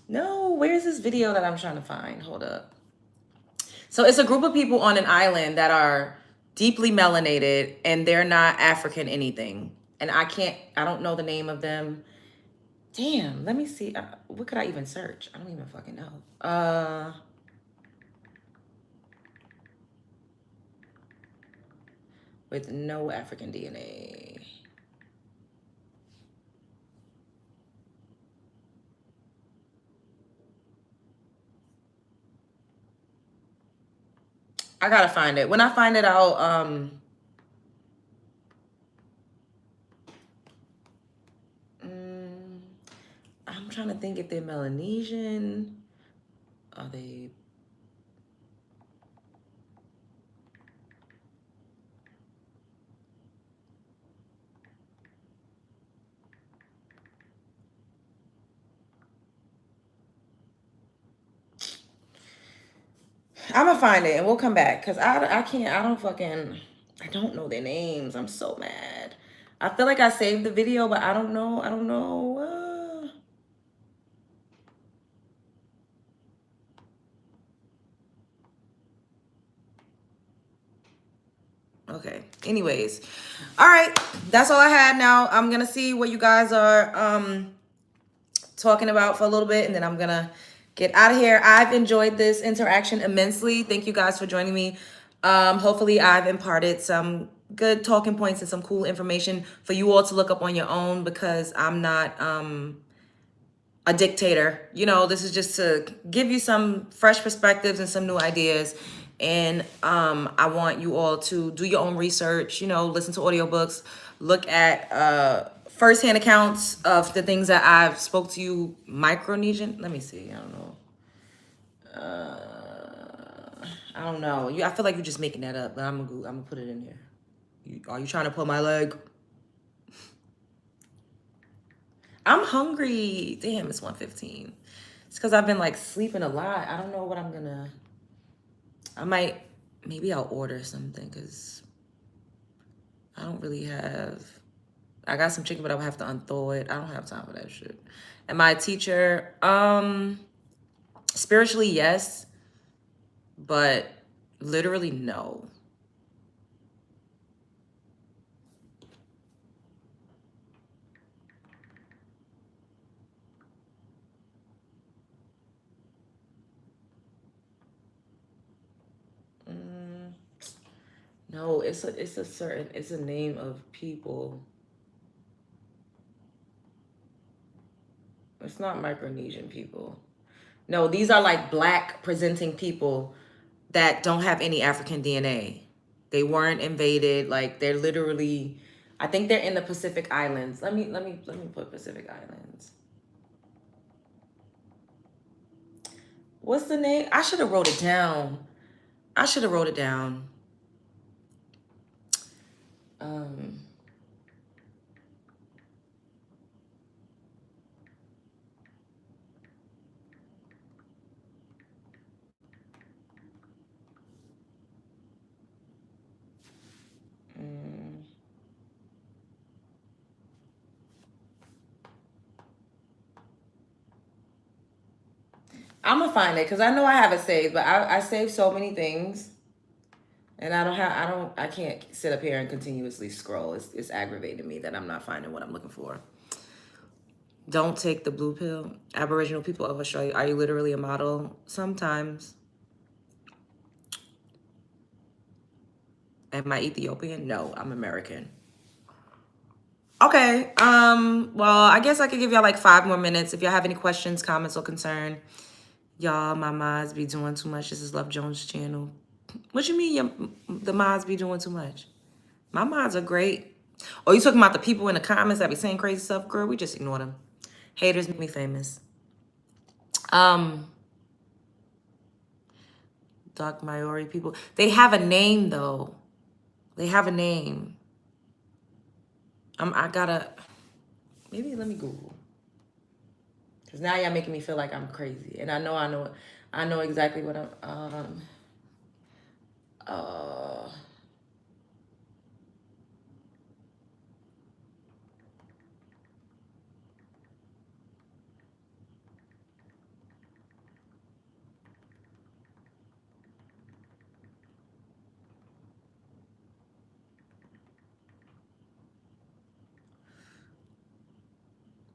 No, where's this video that I'm trying to find? Hold up. So it's a group of people on an island that are deeply melanated and they're not African anything. And I don't know the name of them. Damn, let me see. What could I even search? I don't even fucking know. With no African DNA. I gotta find it. When I find it, I'm trying to think if they're Melanesian. Are they? I'm gonna find it and we'll come back because I don't know their names. I'm so mad. I feel like I saved the video, but I don't know. Okay. Anyways, all right. That's all I had. Now I'm gonna see what you guys are talking about for a little bit, and then I'm gonna get out of here. I've enjoyed this interaction immensely. Thank you guys for joining me. Hopefully I've imparted some good talking points and some cool information for you all to look up on your own, because I'm not a dictator. You know, this is just to give you some fresh perspectives and some new ideas. And I want you all to do your own research, you know, listen to audiobooks, look at firsthand accounts of the things that I've spoke to you. Micronesian, let me see, I don't know. I don't know. I feel like you're just making that up, but I'm gonna put it in there. Are you trying to pull my leg? I'm hungry. Damn, it's 1:15. It's because I've been like sleeping a lot. I don't know what maybe I'll order something because I don't really have, I got some chicken, but I'll have to unthaw it. I don't have time for that shit. Am I a teacher? Spiritually, yes, but literally, no. No, it's a name of people. It's not Micronesian people. No, these are like black presenting people that don't have any African DNA. They weren't invaded. Like, they're literally, I think they're in the Pacific Islands. Let me put Pacific Islands. What's the name? I should have wrote it down. I'm gonna find it because I know I have it saved, but I saved so many things, and I can't sit up here and continuously scroll. It's aggravating me that I'm not finding what I'm looking for. Don't take the blue pill. Aboriginal people of Australia, are you literally a model? Sometimes. Am I Ethiopian? No, I'm American. Okay. Well, I guess I could give y'all like 5 more minutes. If y'all have any questions, comments, or concern. Y'all, my mods be doing too much. This is Love Jones' channel. What you mean the mods be doing too much? My mods are great. Oh, you talking about the people in the comments that be saying crazy stuff? Girl, we just ignore them. Haters make me famous. Dark Maori people. They have a name though. They have a name. Maybe let me Google. Because now y'all making me feel like I'm crazy. And I know exactly what I'm, Uh,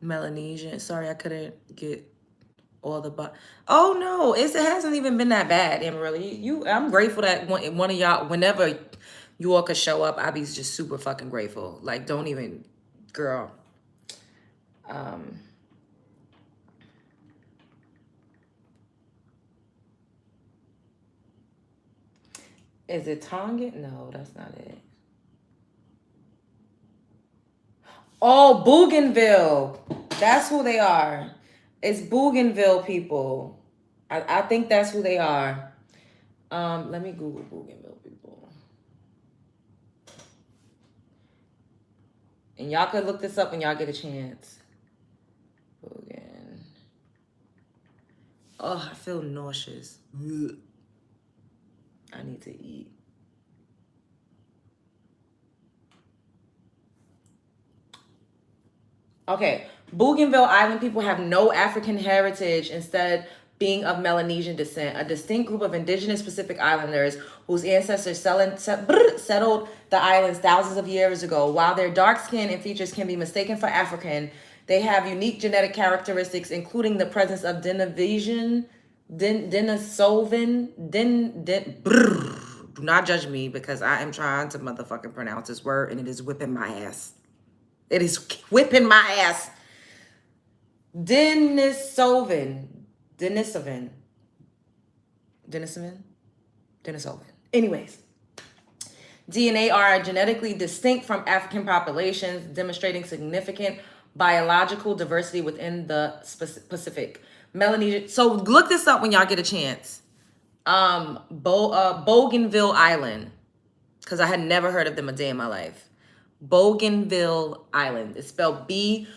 Melanesian. Sorry, I couldn't get all the oh no, it hasn't even been that bad, Amarillo. I'm grateful that one of y'all, whenever you all could show up, I'd be just super fucking grateful. Like, don't even, girl. Um, is it Tongan? No, that's not it. Oh, Bougainville. That's who they are. It's Bougainville people. I think that's who they are. Let me Google Bougainville people. And y'all could look this up when y'all get a chance. Bougain. Oh, I feel nauseous. Ugh. I need to eat. Okay, Bougainville Island people have no African heritage, instead being of Melanesian descent, a distinct group of indigenous Pacific Islanders whose ancestors settled the islands thousands of years ago. While their dark skin and features can be mistaken for African, they have unique genetic characteristics, including the presence of Denisovan, do not judge me because I am trying to motherfucking pronounce this word and it is whipping my ass. It is whipping my ass. Denisovan. Anyways, DNA are genetically distinct from African populations, demonstrating significant biological diversity within the Pacific. Melanesia. So look this up when y'all get a chance. Bougainville Island, because I had never heard of them a day in my life. Bougainville Island. It's spelled Bougainville.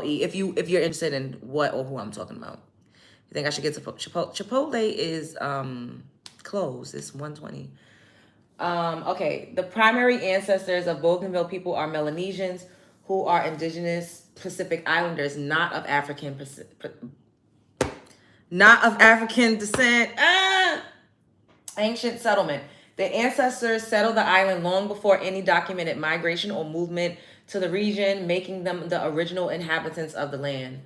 If you're interested in what or who I'm talking about. You think I should get Chipotle? Chipotle is closed. It's 120. Okay. The primary ancestors of Bougainville people are Melanesians, who are indigenous Pacific Islanders, not of African descent. Ancient settlement. The ancestors settled the island long before any documented migration or movement to the region, making them the original inhabitants of the land.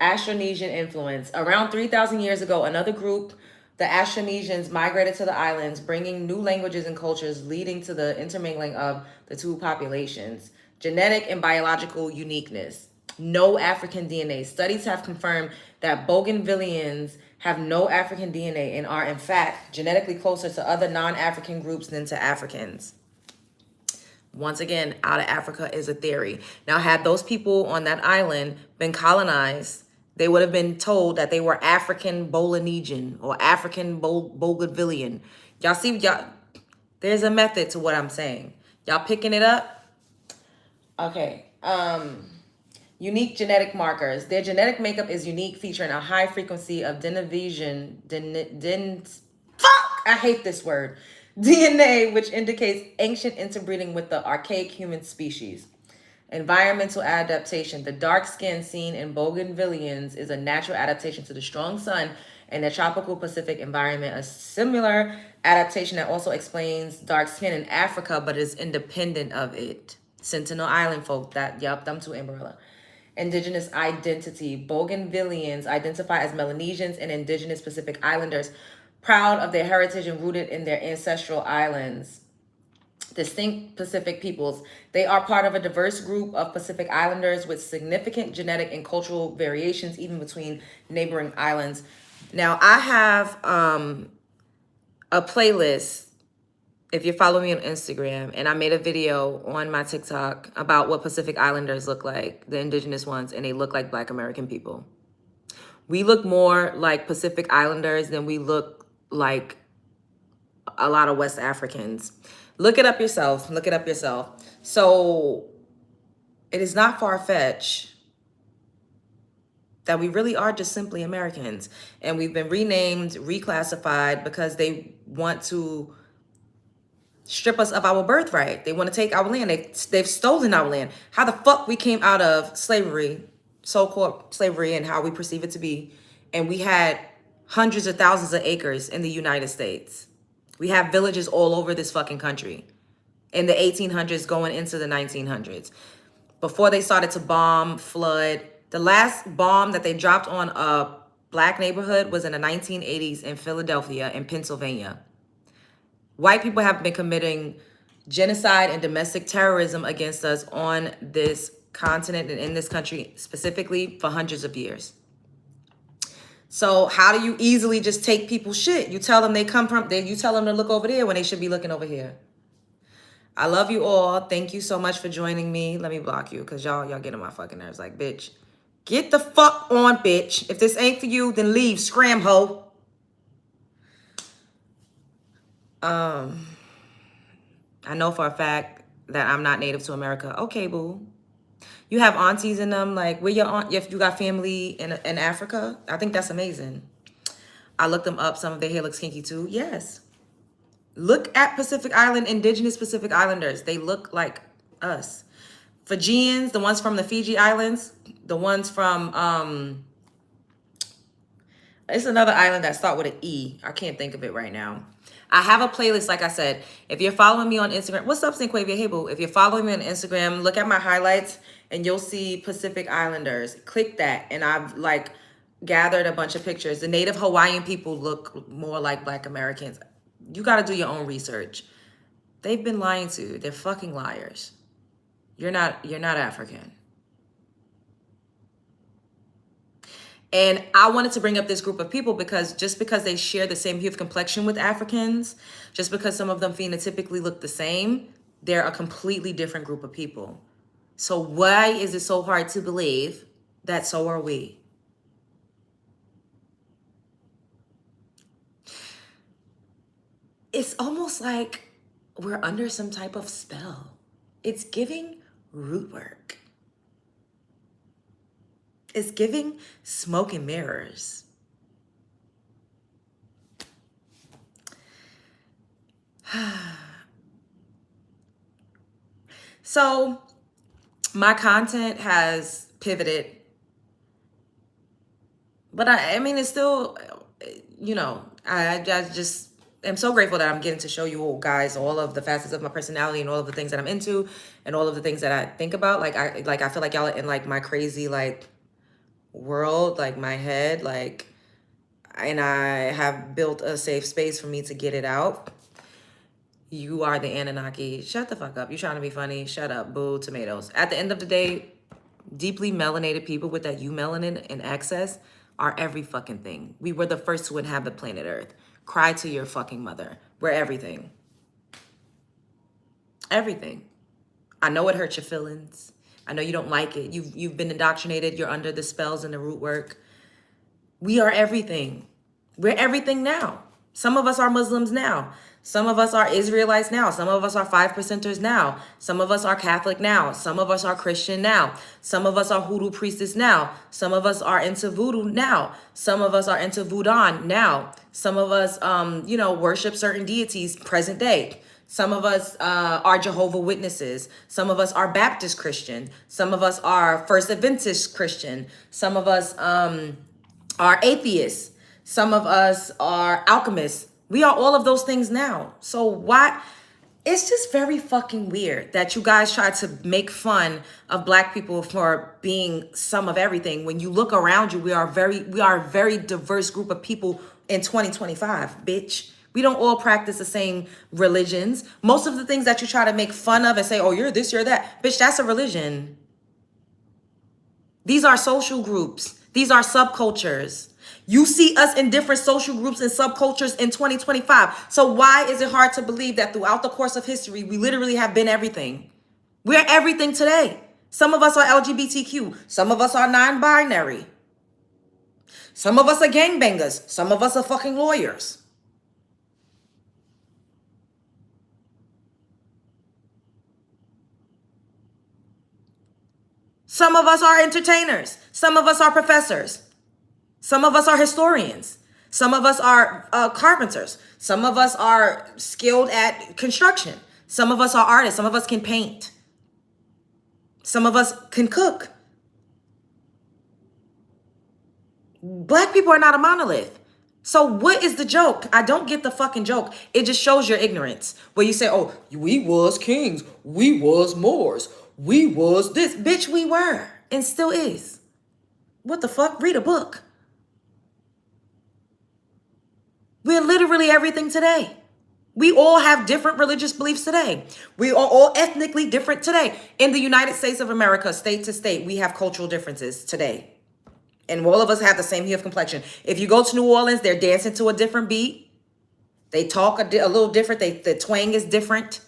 Austronesian influence. Around 3,000 years ago, another group, the Austronesians, migrated to the islands, bringing new languages and cultures, leading to the intermingling of the two populations. Genetic and biological uniqueness. No African DNA. Studies have confirmed that Bougainvillians have no African DNA and are, in fact, genetically closer to other non-African groups than to Africans. Once again, out of Africa is a theory. Now, had those people on that island been colonized, they would have been told that they were African Bolanesian or African Bougainvillian. Y'all see, there's a method to what I'm saying. Y'all picking it up? Okay. Unique genetic markers. Their genetic makeup is unique, featuring a high frequency of I hate this word. DNA, which indicates ancient interbreeding with the archaic human species. Environmental adaptation. The dark skin seen in Bougainvillians is a natural adaptation to the strong sun and the tropical Pacific environment. A similar adaptation that also explains dark skin in Africa, but is independent of it. Sentinel Island folk, them two umbrella. Indigenous identity. Bougainvillians identify as Melanesians and indigenous Pacific Islanders, proud of their heritage and rooted in their ancestral islands. Distinct Pacific peoples. They are part of a diverse group of Pacific Islanders with significant genetic and cultural variations even between neighboring islands. Now, I have a playlist, if you follow me on Instagram, and I made a video on my TikTok about what Pacific Islanders look like, the indigenous ones, and they look like Black American people. We look more like Pacific Islanders than we look like a lot of West Africans. Look it up yourself. Look it up yourself. So it is not far-fetched that we really are just simply Americans. And we've been renamed, reclassified because they want to strip us of our birthright. They want to take our land. They've stolen our land. How the fuck we came out of slavery, so-called slavery, and how we perceive it to be, and we had hundreds of thousands of acres in the United States. We have villages all over this fucking country in the 1800s going into the 1900s. Before they started to bomb, flood, the last bomb that they dropped on a black neighborhood was in the 1980s in Philadelphia and Pennsylvania. White people have been committing genocide and domestic terrorism against us on this continent and in this country specifically for hundreds of years. So how do you easily just take people's shit? You tell them they come from there, you tell them to look over there when they should be looking over here. I love you all. Thank you so much for joining me. Let me block you because y'all get on my fucking nerves. Like, bitch, get the fuck on, bitch. If this ain't for you, then leave. Scram, ho. I know for a fact that I'm not native to America. Okay, boo. You have aunties in them. Like, where your aunt, if you got family in Africa, I think that's amazing. I looked them up. Some of their hair looks kinky too. Yes. Look at Pacific Island, indigenous Pacific Islanders. They look like us. Fijians, the ones from the Fiji Islands, the ones from, it's another island that start with an E. I can't think of it right now. I have a playlist, like I said. If you're following me on Instagram, what's up, Sinquavia? Hey, boo. If you're following me on Instagram, look at my highlights and you'll see Pacific Islanders. Click that, and I've like gathered a bunch of pictures. The Native Hawaiian people look more like Black Americans. You got to do your own research. They've been lying to you. They're fucking liars. You're not African. And I wanted to bring up this group of people because just because they share the same hue of complexion with Africans, just because some of them phenotypically look the same, they're a completely different group of people. So why is it so hard to believe that so are we? It's almost like we're under some type of spell. It's giving root work. It's giving smoke and mirrors. So my content has pivoted, but I mean, it's still, you know, I just am so grateful that I'm getting to show you all guys all of the facets of my personality and all of the things that I'm into and all of the things that I think about. I feel like y'all are in like my crazy like world, like my head, like, and I have built a safe space for me to get it out. You are the Anunnaki. Shut the fuck up. You trying to be funny? Shut up. Boo, tomatoes. At the end of the day, deeply melanated people with that melanin in excess are every fucking thing. We were the first to inhabit planet Earth. Cry to your fucking mother. We're everything. Everything. I know it hurts your feelings. I know you don't like it. You've been indoctrinated. You're under the spells and the root work. We are everything. We're everything now. Some of us are Muslims now. Some of us are Israelites now. Some of us are 5%ers now. Some of us are Catholic now. Some of us are Christian now. Some of us are hoodoo priestess now. Some of us are into voodoo now. Some of us are into voodoo now. Some of us, worship certain deities present day. Some of us are Jehovah Witnesses. Some of us are Baptist Christian. Some of us are First Adventist Christian. Some of us are atheists. Some of us are alchemists. We are all of those things now. So why? It's just very fucking weird that you guys try to make fun of Black people for being some of everything. When you look around you, we are a very diverse group of people in 2025, bitch. We don't all practice the same religions. Most of the things that you try to make fun of and say, oh, you're this, you're that, bitch, that's a religion. These are social groups. These are subcultures. You see us in different social groups and subcultures in 2025. So why is it hard to believe that throughout the course of history, we literally have been everything? We're everything today. Some of us are LGBTQ. Some of us are non-binary. Some of us are gangbangers. Some of us are fucking lawyers. Some of us are entertainers. Some of us are professors. Some of us are historians. Some of us are carpenters. Some of us are skilled at construction. Some of us are artists. Some of us can paint. Some of us can cook. Black people are not a monolith. So what is the joke? I don't get the fucking joke. It just shows your ignorance. Where you say, oh, we was kings. We was Moors. We was this. Bitch, we were. And still is. What the fuck? Read a book. We're literally everything today. We all have different religious beliefs today. We are all ethnically different today. In the United States of America, state to state, we have cultural differences today. And all of us have the same hue of complexion. If you go to New Orleans, they're dancing to a different beat. They talk a little different. The twang is different.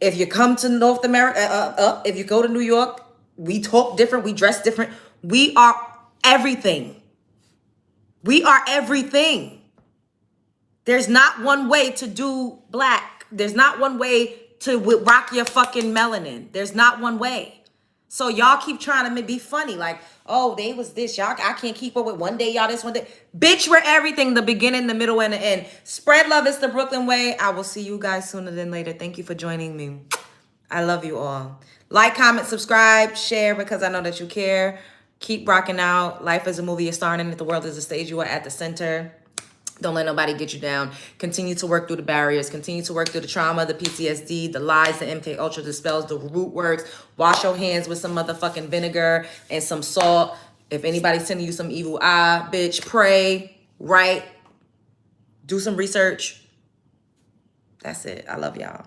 If you come to North America, if you go to New York, we talk different. We dress different. We are everything. We are everything. There's not one way to do black. There's not one way to rock your fucking melanin. There's not one way. So y'all keep trying to be funny. Like, oh, they was this. Y'all, I can't keep up with one day, y'all this one day. Bitch, we're everything. The beginning, the middle, and the end. Spread love. It's the Brooklyn way. I will see you guys sooner than later. Thank you for joining me. I love you all. Like, comment, subscribe, share, because I know that you care. Keep rocking out. Life is a movie you're starring in. The world is a stage. You are at the center. Don't let nobody get you down. Continue to work through the barriers. Continue to work through the trauma, the PTSD, the lies, the MK Ultra, the spells, the root works. Wash your hands with some motherfucking vinegar and some salt. If anybody's sending you some evil eye, bitch, pray, write, do some research. That's it. I love y'all.